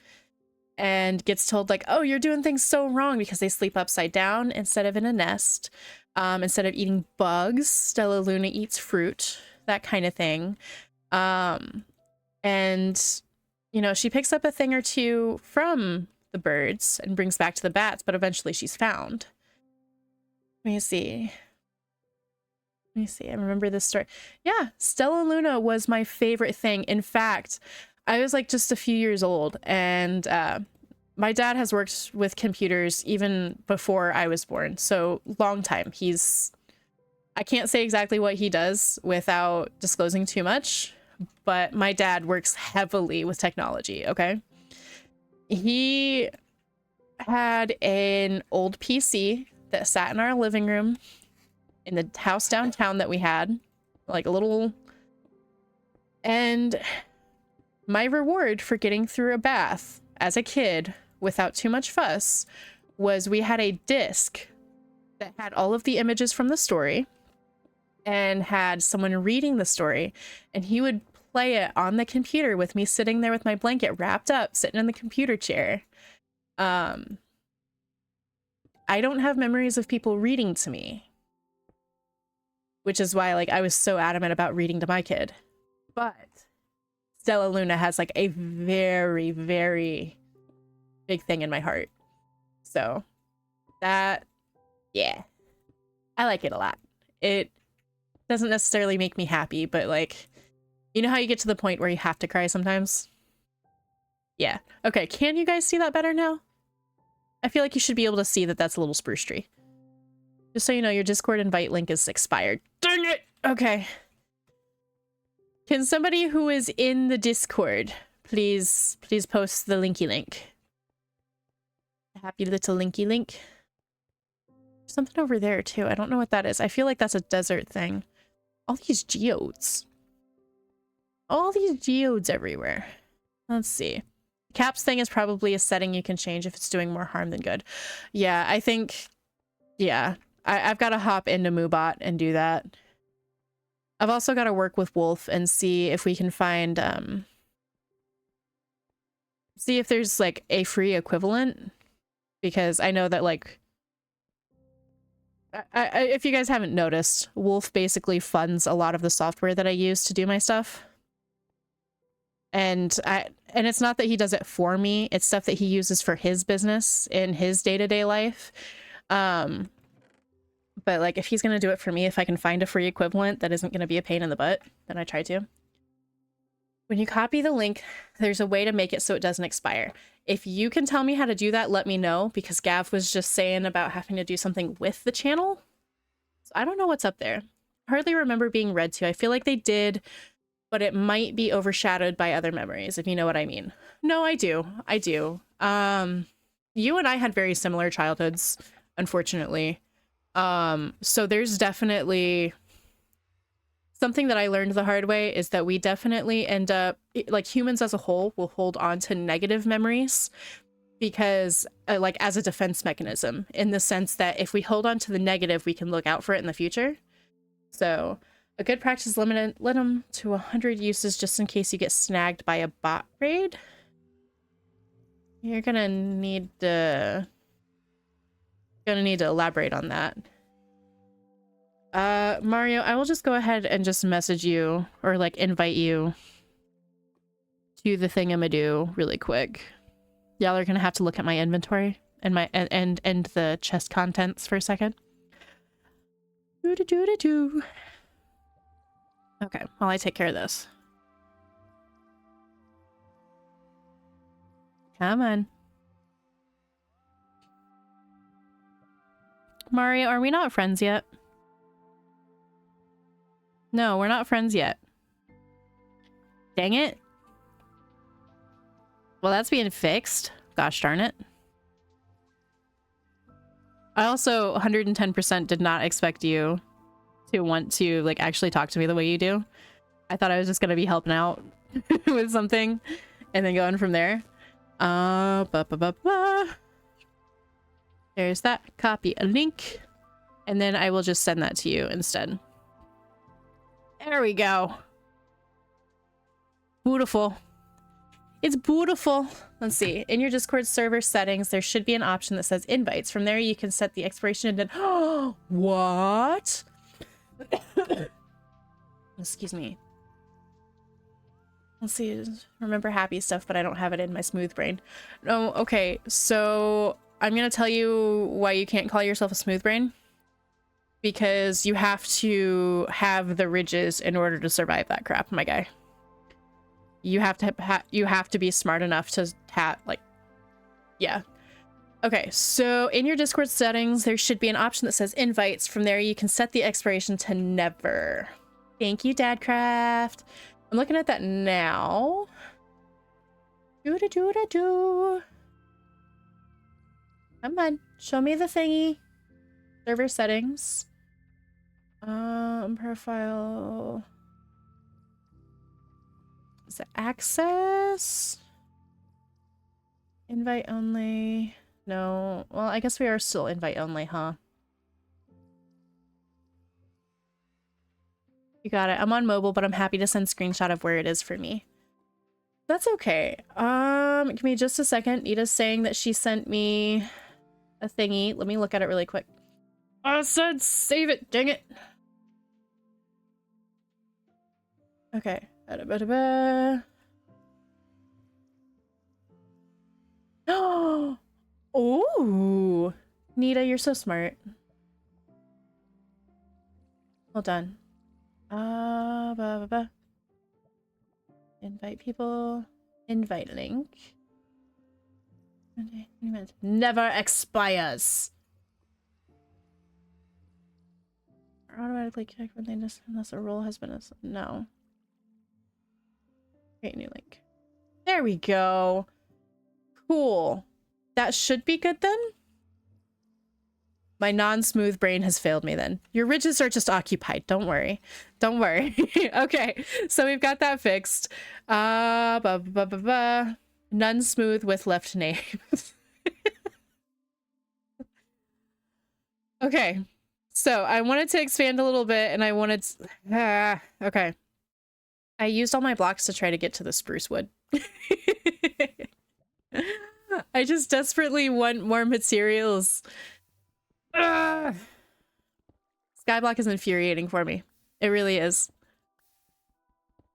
S1: and gets told like, oh, you're doing things so wrong because they sleep upside down instead of in a nest. Instead of eating bugs, Stella Luna eats fruit, that kind of thing. And, you know, she picks up a thing or two from the birds and brings back to the bats, but eventually she's found. Let me see. I remember this story. Yeah, Stella Luna was my favorite thing. In fact, I was like just a few years old, and my dad has worked with computers even before I was born, so long time. I can't say exactly what he does without disclosing too much, but my dad works heavily with technology, okay? He had an old PC that sat in our living room in the house downtown that we had, like a little... And my reward for getting through a bath as a kid without too much fuss was we had a disc that had all of the images from the story and had someone reading the story, and he would play it on the computer with me sitting there with my blanket wrapped up, sitting in the computer chair. I don't have memories of people reading to me, which is why like I was so adamant about reading to my kid. But Stella Luna has like a very, very big thing in my heart. So that, yeah, I like it a lot. It doesn't necessarily make me happy, but like, you know how you get to the point where you have to cry sometimes? Yeah. Okay, can you guys see that better now? I feel like you should be able to see that that's a little spruce tree. Just so you know, your Discord invite link is expired. Dang it! Okay. Can somebody who is in the Discord please post the linky link? Happy little linky link. There's something over there too. I don't know what that is. I feel like that's a desert thing. All these geodes. All these geodes everywhere. Let's see. Caps thing is probably a setting you can change if it's doing more harm than good. Yeah, I think... Yeah. I've got to hop into Moobot and do that. I've also got to work with Wolf and see if we can find... see if there's, like, a free equivalent. Because I know that, like... if you guys haven't noticed, Wolf basically funds a lot of the software that I use to do my stuff. And it's not that he does it for me, it's stuff that he uses for his business in his day-to-day life. But like if he's gonna do it for me, if I can find a free equivalent that isn't gonna be a pain in the butt, then I try to. When you copy the link, there's a way to make it so it doesn't expire. If you can tell me how to do that, let me know, because Gav was just saying about having to do something with the channel. So I don't know what's up there. I hardly remember being read to. I feel like they did, but it might be overshadowed by other memories, if you know what I mean. No, I do. I do. You and I had very similar childhoods, unfortunately. So there's definitely something that I learned the hard way is that we definitely end up, like humans as a whole, will hold on to negative memories because, like, as a defense mechanism, in the sense that if we hold on to the negative, we can look out for it in the future. So A good practice limit them to 100 uses just in case you get snagged by a bot raid. You're gonna need to elaborate on that. Mario, I will just go ahead and just message you or like invite you to the thingamadoo really quick. Y'all are gonna have to look at my inventory and my and the chest contents for a second. Doo-doo-doo-doo-doo. Okay, while I take care of this. Come on. Mario, are we not friends yet? No, we're not friends yet. Dang it. Well, that's being fixed. Gosh darn it. I also 110% did not expect you to want to like actually talk to me the way you do. I thought I was just gonna be helping out with something and then going from there. There's that. Copy a link. And then I will just send that to you instead. There we go. Beautiful. It's beautiful. Let's see. In your Discord server settings, there should be an option that says invites. From there, you can set the expiration and then... What? Excuse me. Let's see. Remember happy stuff, but I don't have it in my smooth brain. No, okay. So I'm going to tell you why you can't call yourself a smooth brain. Because you have to have the ridges in order to survive that crap, my guy. You have to be smart enough to like, yeah. Okay, so in your Discord settings, there should be an option that says invites. From there, you can set the expiration to never. Thank you, Dadcraft. I'm looking at that now. Do-da-do-da-do. Come on, show me the thingy. Server settings. Profile. Is it access? Invite only. No. Well, I guess we are still invite only, huh? You got it. I'm on mobile, but I'm happy to send screenshot of where it is for me. That's okay. Give me just a second. Nita's saying that she sent me a thingy. Let me look at it really quick. I said save it, dang it. Okay. Oh, Nita, you're so smart. Well done. Invite people. Invite link. Never expires. Automatically connect when they just unless a role has been no. Create new link. There we go. Cool. That should be good then. My non-smooth brain has failed me then. Your ridges are just occupied. Don't worry. Don't worry. Okay, so we've got that fixed. None smooth with left names. Okay. So I wanted to expand a little bit and I wanted to, okay. I used all my blocks to try to get to the spruce wood. I just desperately want more materials. Skyblock is infuriating for me. It really is.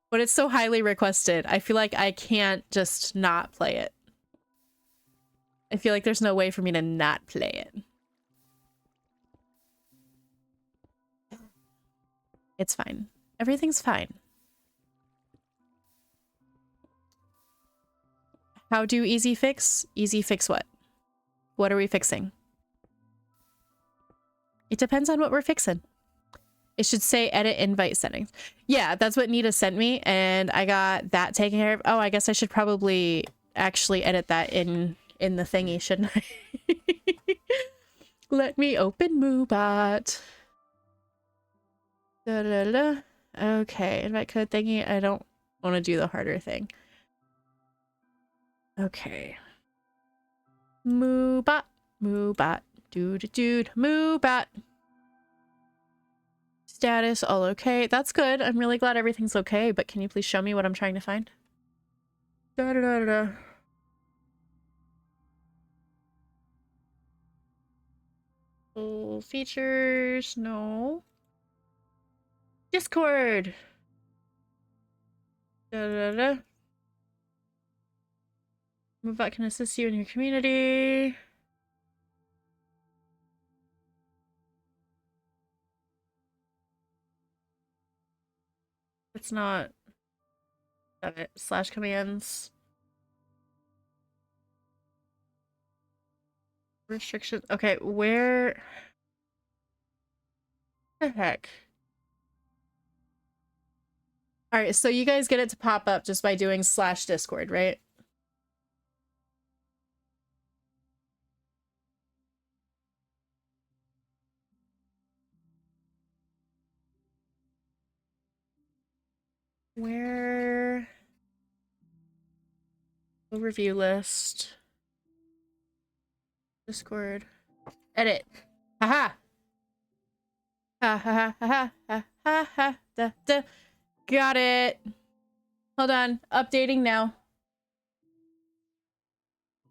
S1: But it's so highly requested. I feel like I can't just not play it. I feel like there's no way for me to not play it. It's fine. Everything's fine. How do easy fix? Easy fix what? What are we fixing? It depends on what we're fixing. It should say edit invite settings. Yeah, that's what Nita sent me and I got that taken care of. Oh, I guess I should probably actually edit that in the thingy, shouldn't I? Let me open Moobot. Da, da, da. Okay, invite code thingy. I don't want to do the harder thing. Okay. Moobot. Moobot. Dude, Moobot. Status, all okay. That's good. I'm really glad everything's okay, but can you please show me what I'm trying to find? Da da da da. Oh, features, no. Discord. Da da da. Move out can assist you in your community. It's not it. Slash commands. Restrictions. Okay, where the heck? All right, so you guys get it to pop up just by doing slash Discord, right? Where? Overview list. Discord. Edit. Haha. Ha ha ha ha ha ha ha da da. Got it. Hold on. Updating now.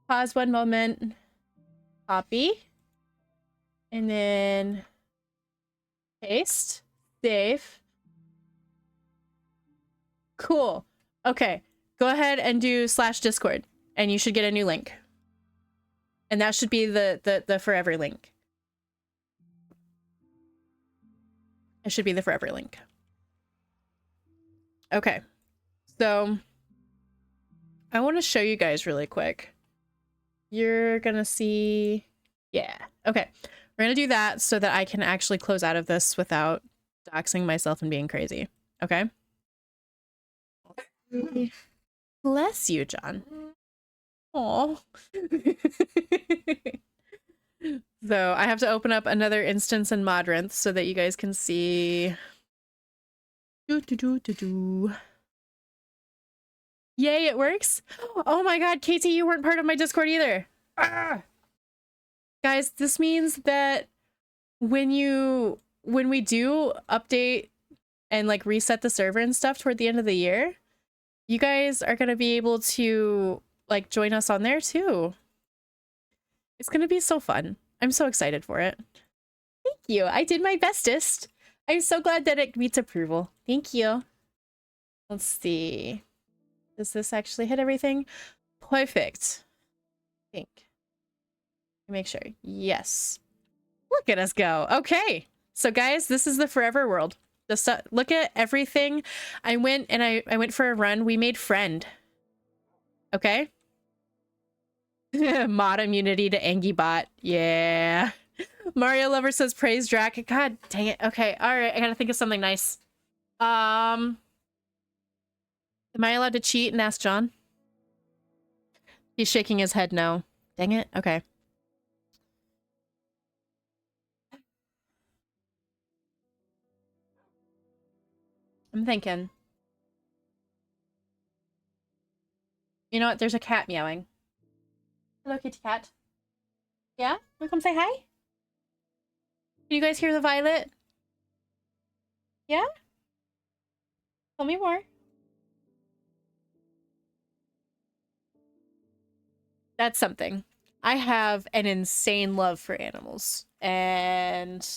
S1: Pause one moment. Copy. And then paste. Save. Cool. Okay. Go ahead and do slash Discord and you should get a new link. And that should be the forever link. It should be the forever link. Okay. So I want to show you guys really quick. You're gonna see, yeah. Okay. We're gonna do that so that I can actually close out of this without doxing myself and being crazy. Okay. Bless you, John. Aw. So I have to open up another instance in Modrinth so that you guys can see. Yay, it works. Oh my god, Katie, you weren't part of my Discord either. Ah! Guys, this means that when we do update and like reset the server and stuff toward the end of the year, you guys are going to be able to like join us on there too. It's going to be so fun. I'm so excited for it. Thank you. I did my bestest. I'm so glad that it meets approval. Thank you. Let's see. Does this actually hit everything? Perfect. I think. Make sure. Yes. Look at us go. Okay. So guys, this is the forever world. Look at everything. I went for a run. We made friend. Okay. Mod immunity to Angibot. Yeah. Mario Lover says praise Drac. God dang it. Okay. All right. I gotta think of something nice. Am I allowed to cheat and ask John? He's shaking his head no. Dang it. Okay. I'm thinking. You know what? There's a cat meowing. Hello, kitty cat. Yeah? Wanna come say hi? Can you guys hear the violet? Yeah? Tell me more. That's something. I have an insane love for animals. And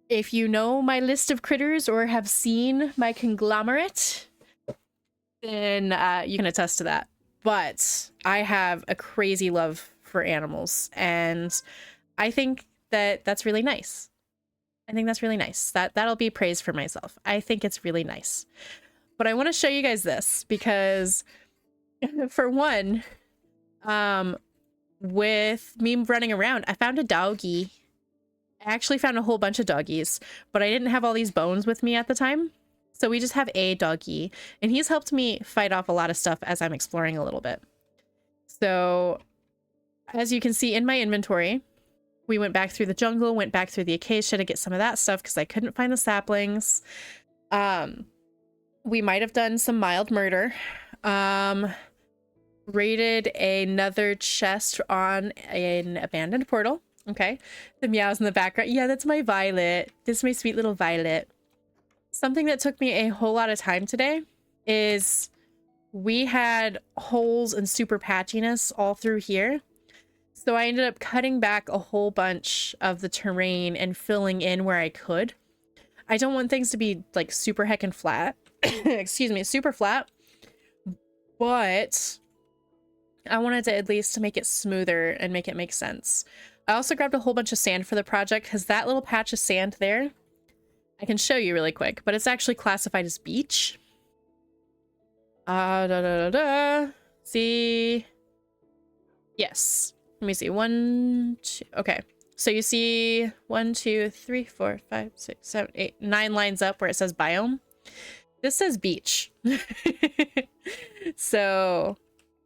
S1: if you know my list of critters or have seen my conglomerate, then you can attest to that. But I have a crazy love for animals, and I think that that's really nice. I think that's really nice. That'll be praise for myself. I think it's really nice. But I want to show you guys this because, for one, with me running around, I found a doggy. I actually found a whole bunch of doggies, but I didn't have all these bones with me at the time. So we just have a doggy, and he's helped me fight off a lot of stuff as I'm exploring a little bit. So as you can see in my inventory, we went back through the jungle, went back through the acacia to get some of that stuff because I couldn't find the saplings. We might have done some mild murder. Raided another chest on an abandoned portal. Okay. The meows in the background. Yeah, that's my Violet. This is my sweet little Violet. Something that took me a whole lot of time today is we had holes and super patchiness all through here. So I ended up cutting back a whole bunch of the terrain and filling in where I could. I don't want things to be like super heckin' flat. Excuse me, super flat. But I wanted to at least make it smoother and make it make sense. I also grabbed a whole bunch of sand for the project because that little patch of sand there, I can show you really quick, but it's actually classified as beach. See? Yes. Let me see. 1, 2. Okay. So you see 1, 2, 3, 4, 5, 6, 7, 8, 9 lines up where it says biome. This says beach. So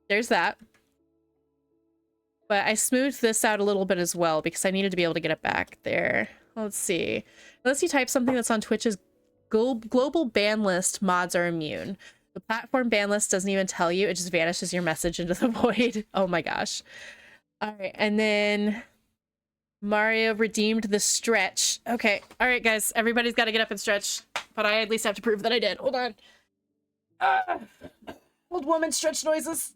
S1: there's that. But I smoothed this out a little bit as well because I needed to be able to get it back there. Let's see. Unless you type something that's on Twitch's global ban list, mods are immune. The platform ban list doesn't even tell you. It just vanishes your message into the void. Oh my gosh. All right. And then Mario redeemed the stretch. Okay. All right, guys. Everybody's got to get up and stretch. But I at least have to prove that I did. Hold on. Old woman stretch noises.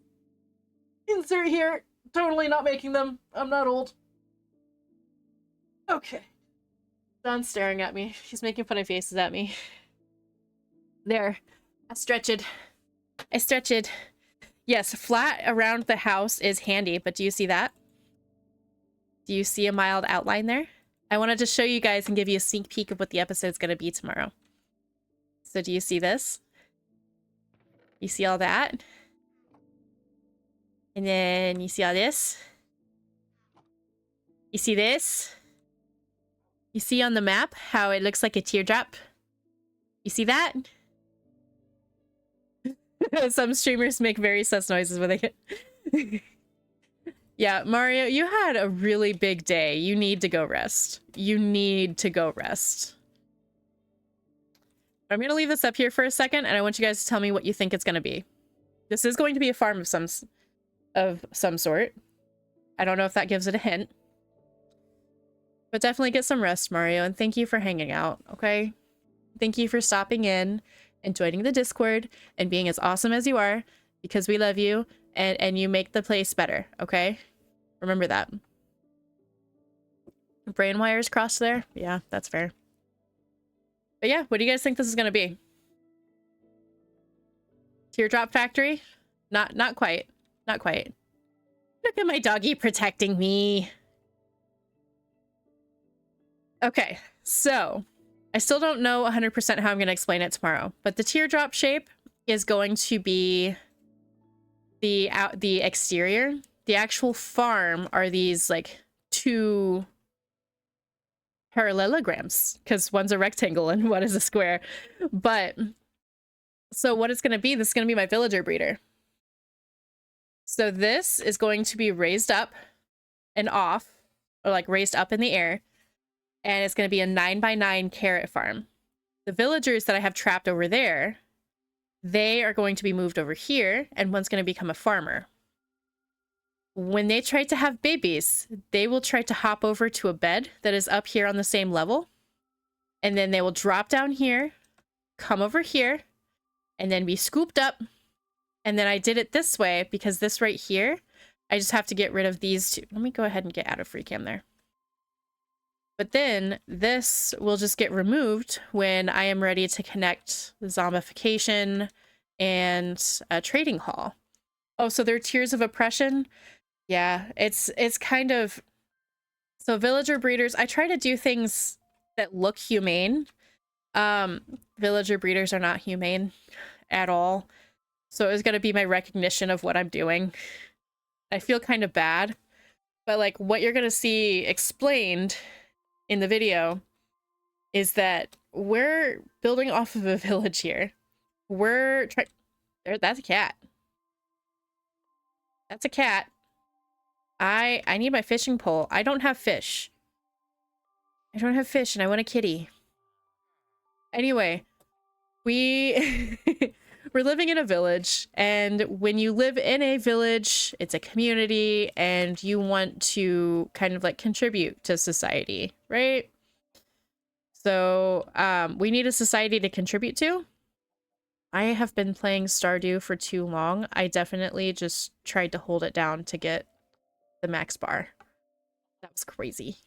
S1: Insert here. Totally not making them. I'm not old. Okay. Don's staring at me. She's making funny faces at me. There. I stretched. I stretched. Yes, flat around the house is handy, but do you see that? Do you see a mild outline there? I wanted to show you guys and give you a sneak peek of what the episode's going to be tomorrow. So do you see this? You see all that? And then you see all this? You see this? You see on the map how it looks like a teardrop? You see that? Some streamers make very sus noises when they get... Yeah, Mario, you had a really big day. You need to go rest. You need to go rest. I'm going to leave this up here for a second, and I want you guys to tell me what you think it's going to be. This is going to be a farm of some sort. I don't know if that gives it a hint. But definitely get some rest, Mario, and thank you for hanging out, okay? Thank you for stopping in and joining the Discord and being as awesome as you are, because we love you, and you make the place better, okay? Remember that. Brain wires crossed there? Yeah, that's fair. But yeah, what do you guys think this is gonna be? Teardrop factory? Not quite. Not quite. Look at my doggy protecting me. Okay, so I still don't know 100% how I'm going to explain it tomorrow, but the teardrop shape is going to be the exterior. The actual farm are these like 2 parallelograms, because one's a rectangle and one is a square. But so what it's going to be, this is going to be my villager breeder. So this is going to be raised up and off, or like raised up in the air. And it's going to be a 9x9 carrot farm. The villagers that I have trapped over there, they are going to be moved over here, and one's going to become a farmer. When they try to have babies, they will try to hop over to a bed that is up here on the same level. And then they will drop down here, come over here, and then be scooped up. And then I did it this way because this right here, I just have to get rid of these 2. Let me go ahead and get out of free cam there. But then this will just get removed when I am ready to connect the zombification and a trading hall. Oh, so they're tiers of oppression? Yeah, it's kind of... So villager breeders, I try to do things that look humane. Villager breeders are not humane at all. So it's going to be my recognition of what I'm doing. I feel kind of bad. But like what you're going to see explained in the video is that we're building off of a village here. We're trying... That's a cat. That's a cat. I need my fishing pole. I don't have fish. I don't have fish and I want a kitty. Anyway, we we're living in a village, and when you live in a village, it's a community, and you want to kind of like contribute to society, right? So we need a society to contribute to. I have been playing Stardew for too long. I definitely just tried to hold it down to get the max bar. That was crazy.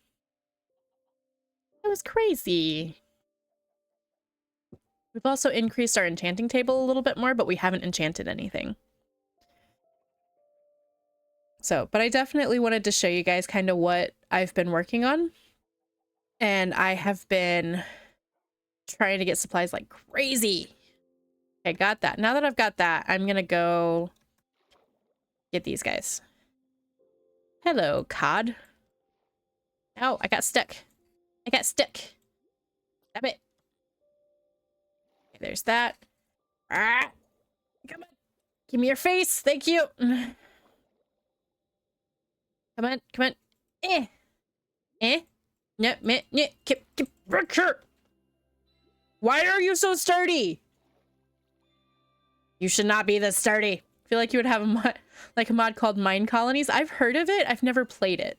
S1: That was crazy. We've also increased our enchanting table a little bit more, but we haven't enchanted anything. So, but I definitely wanted to show you guys kind of what I've been working on. And I have been trying to get supplies like crazy. Okay, got that. Now that I've got that, I'm gonna go get these guys. Hello, cod. Oh, I got stuck. I got stuck. Damn it. Okay, there's that. Ah, come on. Give me your face. Thank you. Come on, come on. Eh. Eh. No, meh, no, keep back here. Why are you so sturdy? You should not be this sturdy. I feel like you would have a mod, like a mod called Mine Colonies. I've heard of it. I've never played it.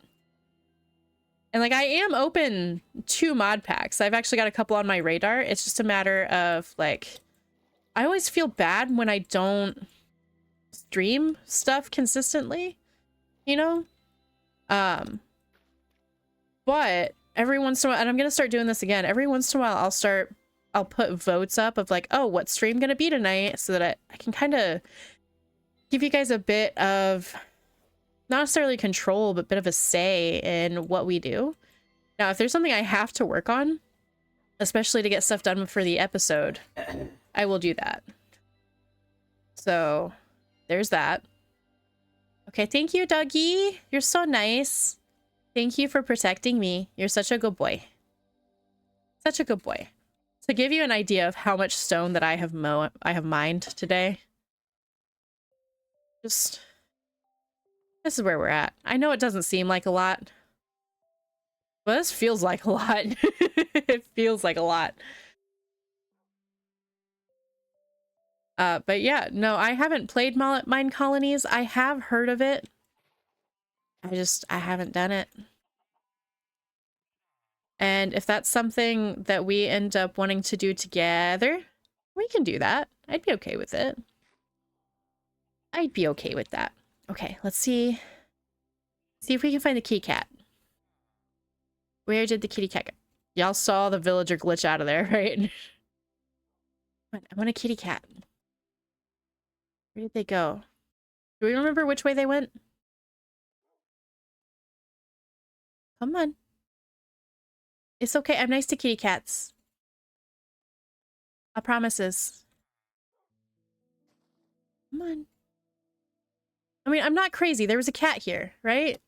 S1: And like I am open to mod packs. I've actually got a couple on my radar. It's just a matter of like, I always feel bad when I don't stream stuff consistently, you know? But every once in a while, and I'm gonna start doing this again, every once in a while I'll put votes up of like, oh, what stream gonna be tonight, so that I can kind of give you guys a bit of, not necessarily control, but bit of a say in what we do. Now, if there's something I have to work on, especially to get stuff done for the episode, I will do that. So there's that. Okay, thank you, Dougie. You're so nice. Thank you for protecting me. You're such a good boy. Such a good boy. To give you an idea of how much stone that I have mined today. Just, this is where we're at. I know it doesn't seem like a lot, but this feels like a lot. It feels like a lot. But yeah, no, I haven't played Mine Colonies. I have heard of it. I haven't done it. And if that's something that we end up wanting to do together, we can do that. I'd be okay with it. I'd be okay with that. Okay, let's see. See if we can find the kitty cat. Where did the kitty cat go? Y'all saw the villager glitch out of there, right? I want a kitty cat. Where did they go? Do we remember which way they went? Come on. It's okay. I'm nice to kitty cats. I promises. Come on. I mean, I'm not crazy. There was a cat here, right?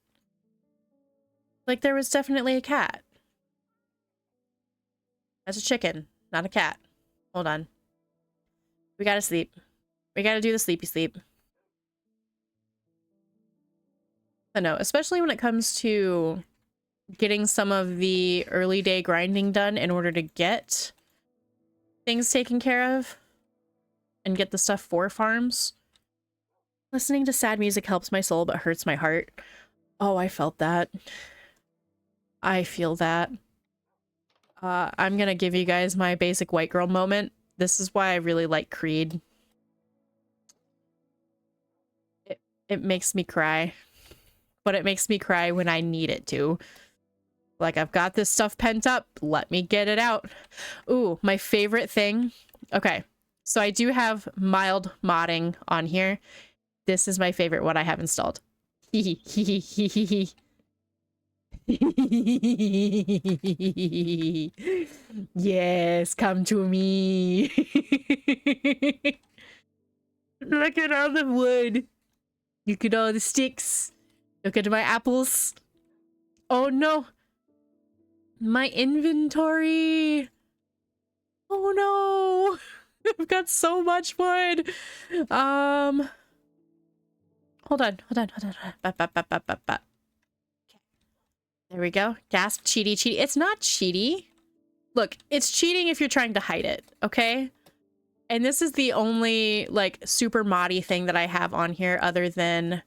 S1: Like, there was definitely a cat. That's a chicken, not a cat. Hold on. We gotta sleep. We gotta do the sleepy sleep. I know, especially when it comes to getting some of the early day grinding done in order to get things taken care of and get the stuff for farms. Listening to sad music helps my soul but hurts my heart. Oh, I felt that. I feel that. I'm gonna give you guys my basic white girl moment. This is why I really like Creed. It makes me cry. But it makes me cry when I need it to. Like, I've got this stuff pent up. Let me get it out. Ooh, my favorite thing. Okay, so I do have mild modding on here. This is my favorite, what I have installed. Yes, come to me. Look at all the wood. Look at all the sticks. Look at my apples. Oh no. My inventory. Oh no. I've got so much wood. Hold on. Okay. There we go. Gasp, cheaty. It's not cheaty. Look, it's cheating if you're trying to hide it, okay? And this is the only like super moddy thing that I have on here, other than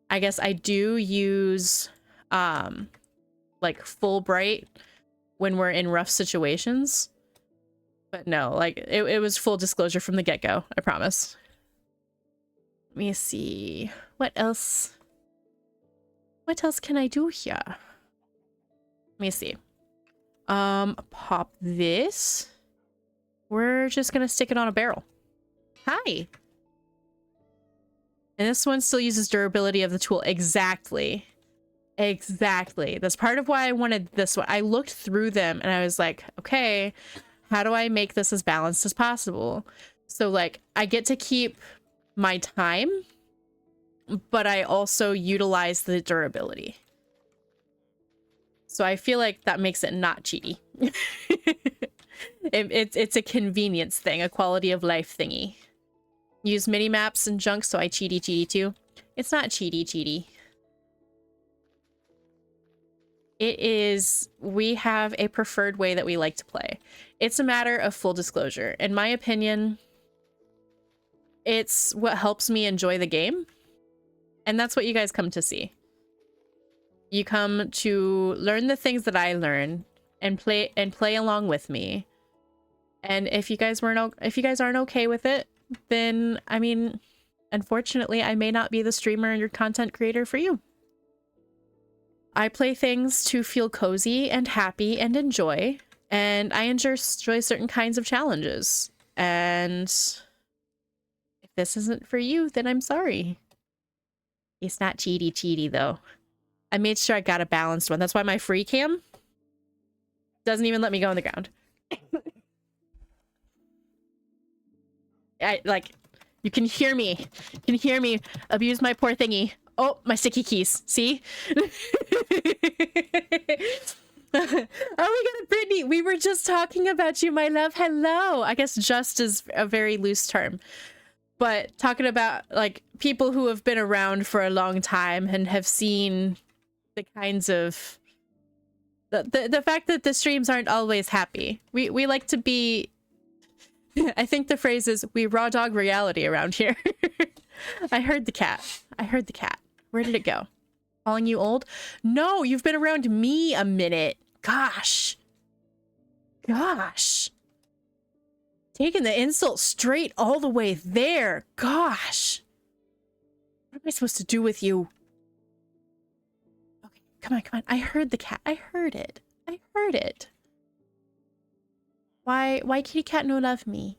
S1: I guess I do use like full bright when we're in rough situations. But no, like it was full disclosure from the get-go, I promise. Let me see. What else? What else can I do here? Let me see. Pop this. We're just gonna stick it on a barrel. Hi. And this one still uses durability of the tool. Exactly. Exactly. That's part of why I wanted this one. I looked through them and I was like, okay, how do I make this as balanced as possible? So like I get to keep my time, but I also utilize the durability. So I feel like that makes it not cheaty. It's a convenience thing, a quality of life thingy. Use mini maps and junk, so I cheaty too. It's not cheaty. It is, we have a preferred way that we like to play. It's a matter of full disclosure. In my opinion, it's what helps me enjoy the game. And that's what you guys come to see. You come to learn the things that I learn and play along with me. And if you guys aren't okay with it, then I mean, unfortunately, I may not be the streamer and your content creator for you. I play things to feel cozy and happy and enjoy, and I enjoy certain kinds of challenges. And if this isn't for you, then I'm sorry. It's not cheaty though. I made sure I got a balanced one. That's why my free cam doesn't even let me go on the ground. You can hear me. You can hear me abuse my poor thingy. Oh, my sticky keys. See? Oh my god, Brittany, we were just talking about you, my love. Hello. I guess just is a very loose term. But talking about like people who have been around for a long time and have seen the kinds of the fact that the streams aren't always happy. We like to be, I think the phrase is, we raw dog reality around here. I heard the cat. Where did it go? Calling you old? No, you've been around me a minute. Gosh. Taking the insult straight all the way there. Gosh. What am I supposed to do with you? Okay, come on. I heard the cat. I heard it. Why kitty cat no love me?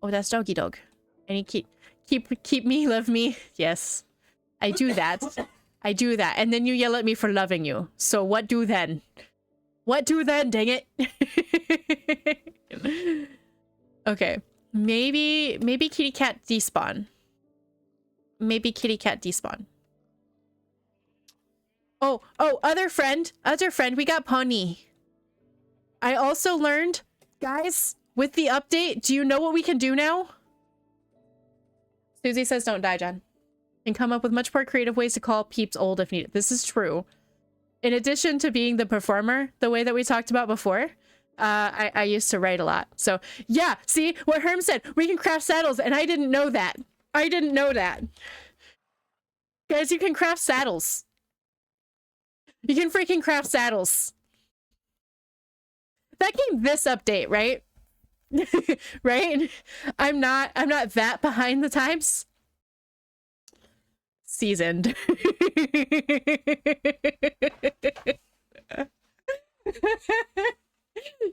S1: Oh, that's doggy dog. And he keep me, love me. Yes. I do that. And then you yell at me for loving you. So what do then? Dang it. Okay. Maybe kitty cat despawn. Oh, other friend, we got pony. I also learned, guys, with the update, do you know what we can do now? Susie says don't die, Jen. And come up with much more creative ways to call peeps old if needed. This is true. In addition to being the performer, the way that we talked about before, I used to write a lot. So yeah, see what Herm said, we can craft saddles, and I didn't know that. Guys, you can craft saddles. You can freaking craft saddles. That came this update, right? Right? I'm not that behind the times. Seasoned.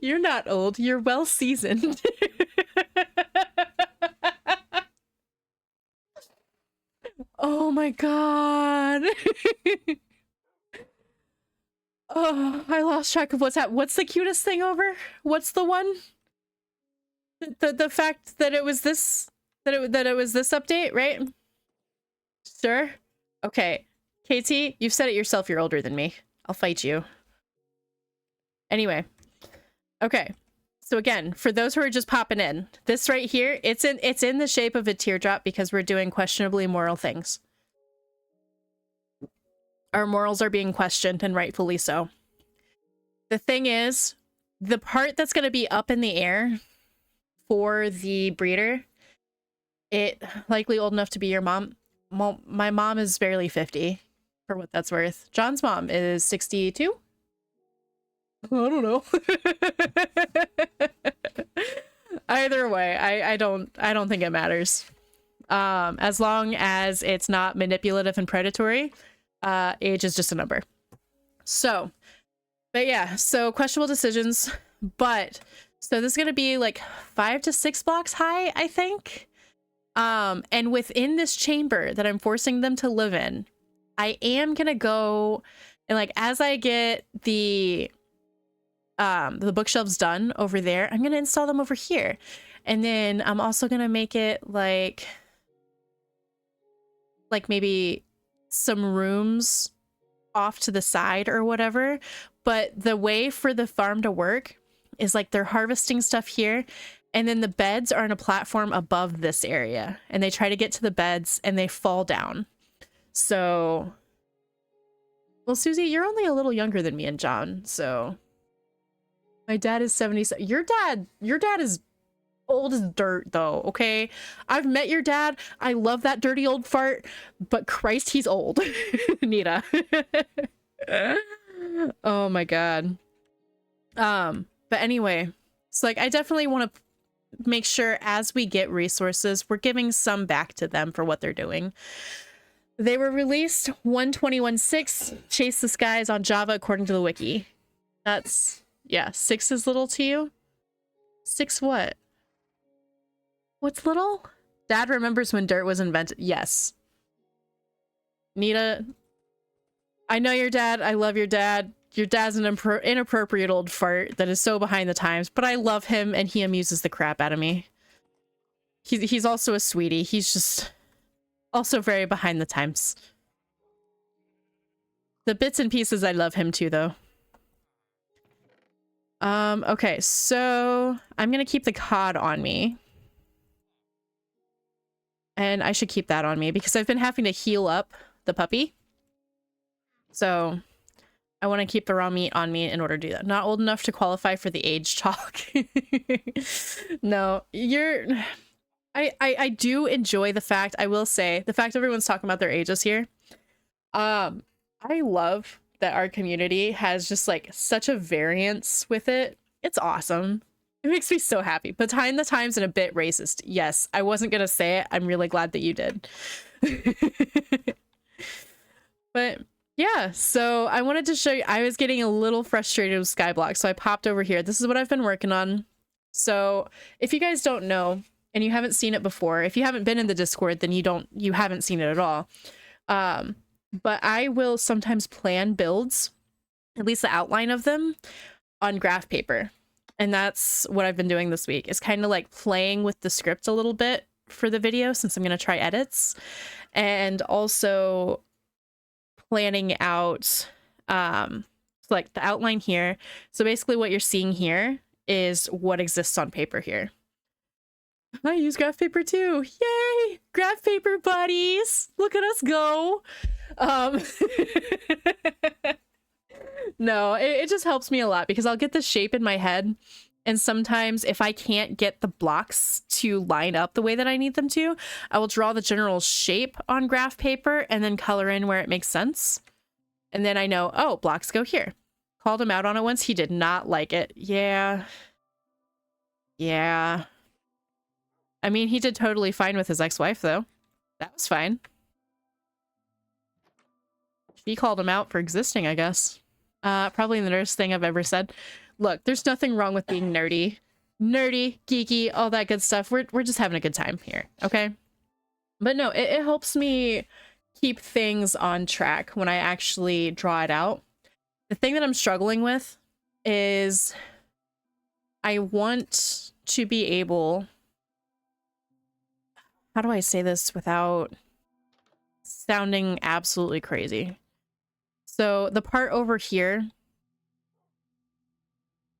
S1: You're not old, you're well seasoned. Oh my god. Oh, I lost track of what's happening. What's the cutest thing over? What's the one? The fact that it was this update, right? Sure. Okay. KT, you've said it yourself, you're older than me. I'll fight you. Anyway. Okay. So again, for those who are just popping in, this right here, it's in the shape of a teardrop because we're doing questionably moral things. Our morals are being questioned, and rightfully so. The thing is, the part that's going to be up in the air for the breeder, it likely old enough to be your mom. My mom is barely 50, for what that's worth. John's mom is 62. I don't know. Either way, I don't think it matters. As long as it's not manipulative and predatory, age is just a number. So, but yeah, so questionable decisions, but so this is gonna be like 5 to 6 blocks high, I think. And within this chamber that I'm forcing them to live in, I am gonna go and like as I get the bookshelves done over there, I'm gonna install them over here. And then I'm also gonna make it like maybe some rooms off to the side or whatever. But the way for the farm to work is like they're harvesting stuff here, and then the beds are on a platform above this area, and they try to get to the beds and they fall down. So, well, Susie, you're only a little younger than me and John, so my dad is 77. Your dad is old as dirt though, okay? I've met your dad. I love that dirty old fart, but Christ, he's old. Nita. Oh my god. But anyway, so like I definitely want to make sure as we get resources, we're giving some back to them for what they're doing. They were released 121.6, Chase the Skies on Java according to the wiki. That's, yeah, 6 is little to you? 6 what? What's little? Dad remembers when dirt was invented. Yes. Nita, I know your dad. I love your dad. Your dad's an inappropriate old fart that is so behind the times, but I love him and he amuses the crap out of me. He's also a sweetie. He's just also very behind the times. The bits and pieces, I love him too, though. Okay, so I'm gonna keep the cod on me. And I should keep that on me because I've been having to heal up the puppy. So I want to keep the raw meat on me in order to do that. Not old enough to qualify for the age talk. No, I do enjoy the fact, I will say, the fact everyone's talking about their ages here. I love that our community has just like such a variance with it. It's awesome. It makes me so happy. Behind the times and a bit racist. Yes, I wasn't gonna say it. I'm really glad that you did. But yeah, so I wanted to show you, I was getting a little frustrated with Skyblock, so I popped over here. This is what I've been working on. So if you guys don't know and you haven't seen it before, if you haven't been in the Discord, then you haven't seen it at all. But I will sometimes plan builds, at least the outline of them, on graph paper. And that's what I've been doing this week, is kind of like playing with the script a little bit for the video, since I'm going to try edits, and also planning out like the outline here. So basically what you're seeing here is what exists on paper here. I use graph paper too. Yay! Graph paper buddies! Look at us go! No, it just helps me a lot because I'll get the shape in my head, and sometimes if I can't get the blocks to line up the way that I need them to, I will draw the general shape on graph paper and then color in where it makes sense. And then I know, oh, blocks go here. Called him out on it once. He did not like it. Yeah. Yeah. I mean, he did totally fine with his ex-wife, though. That was fine. She called him out for existing, I guess. Probably the nerdest thing I've ever said. Look, there's nothing wrong with being nerdy. Nerdy, geeky, all that good stuff. We're just having a good time here, okay? But no, it helps me keep things on track when I actually draw it out. The thing that I'm struggling with is I want to be able... How do I say this without sounding absolutely crazy? So the part over here,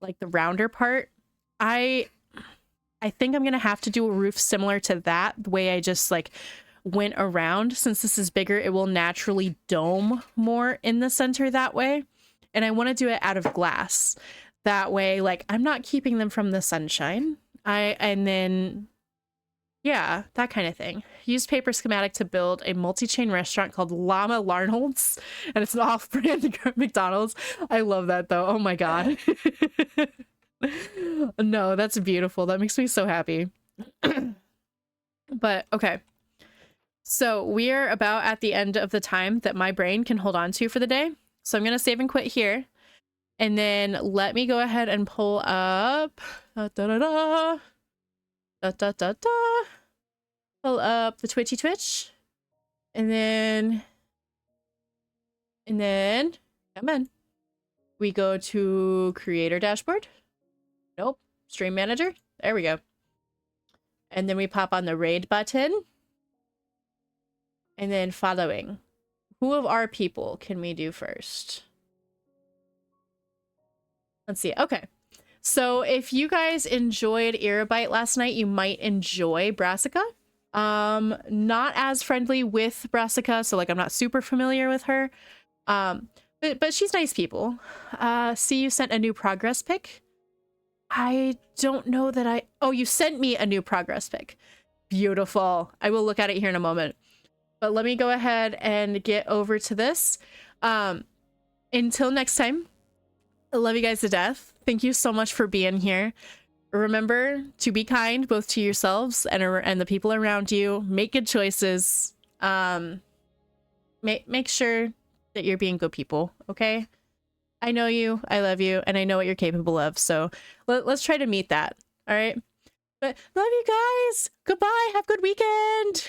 S1: like the rounder part, I think I'm gonna have to do a roof similar to that, the way I just like went around. Since this is bigger, it will naturally dome more in the center that way. And I want to do it out of glass. That way, like, I'm not keeping them from the sunshine. And then yeah, that kind of thing. Used paper schematic to build a multi-chain restaurant called Llama Larnold's, and it's an off-brand McDonald's. I love that though. Oh my god. No, that's beautiful. That makes me so happy. But okay. So we're about at the end of the time that my brain can hold on to for the day. So I'm going to save and quit here. And then let me go ahead and pull up pull up the Twitch. And then come on. We go to creator dashboard. Nope. Stream manager. There we go. And then we pop on the raid button. And then following. Who of our people can we do first? Let's see. Okay. So if you guys enjoyed Irabite last night, you might enjoy Brassica. Not as friendly with Brassica, so like I'm not super familiar with her. But she's nice people. See, you sent a new progress pic. I don't know that oh, you sent me a new progress pic. Beautiful. I will look at it here in a moment. But let me go ahead and get over to this. Until next time, I love you guys to death. Thank you so much for being here. Remember to be kind both to yourselves and the people around you. Make good choices. Make sure that you're being good people, okay? I know you, I love you, and I know what you're capable of. So let's try to meet that. All right? But love you guys. Goodbye. Have a good weekend.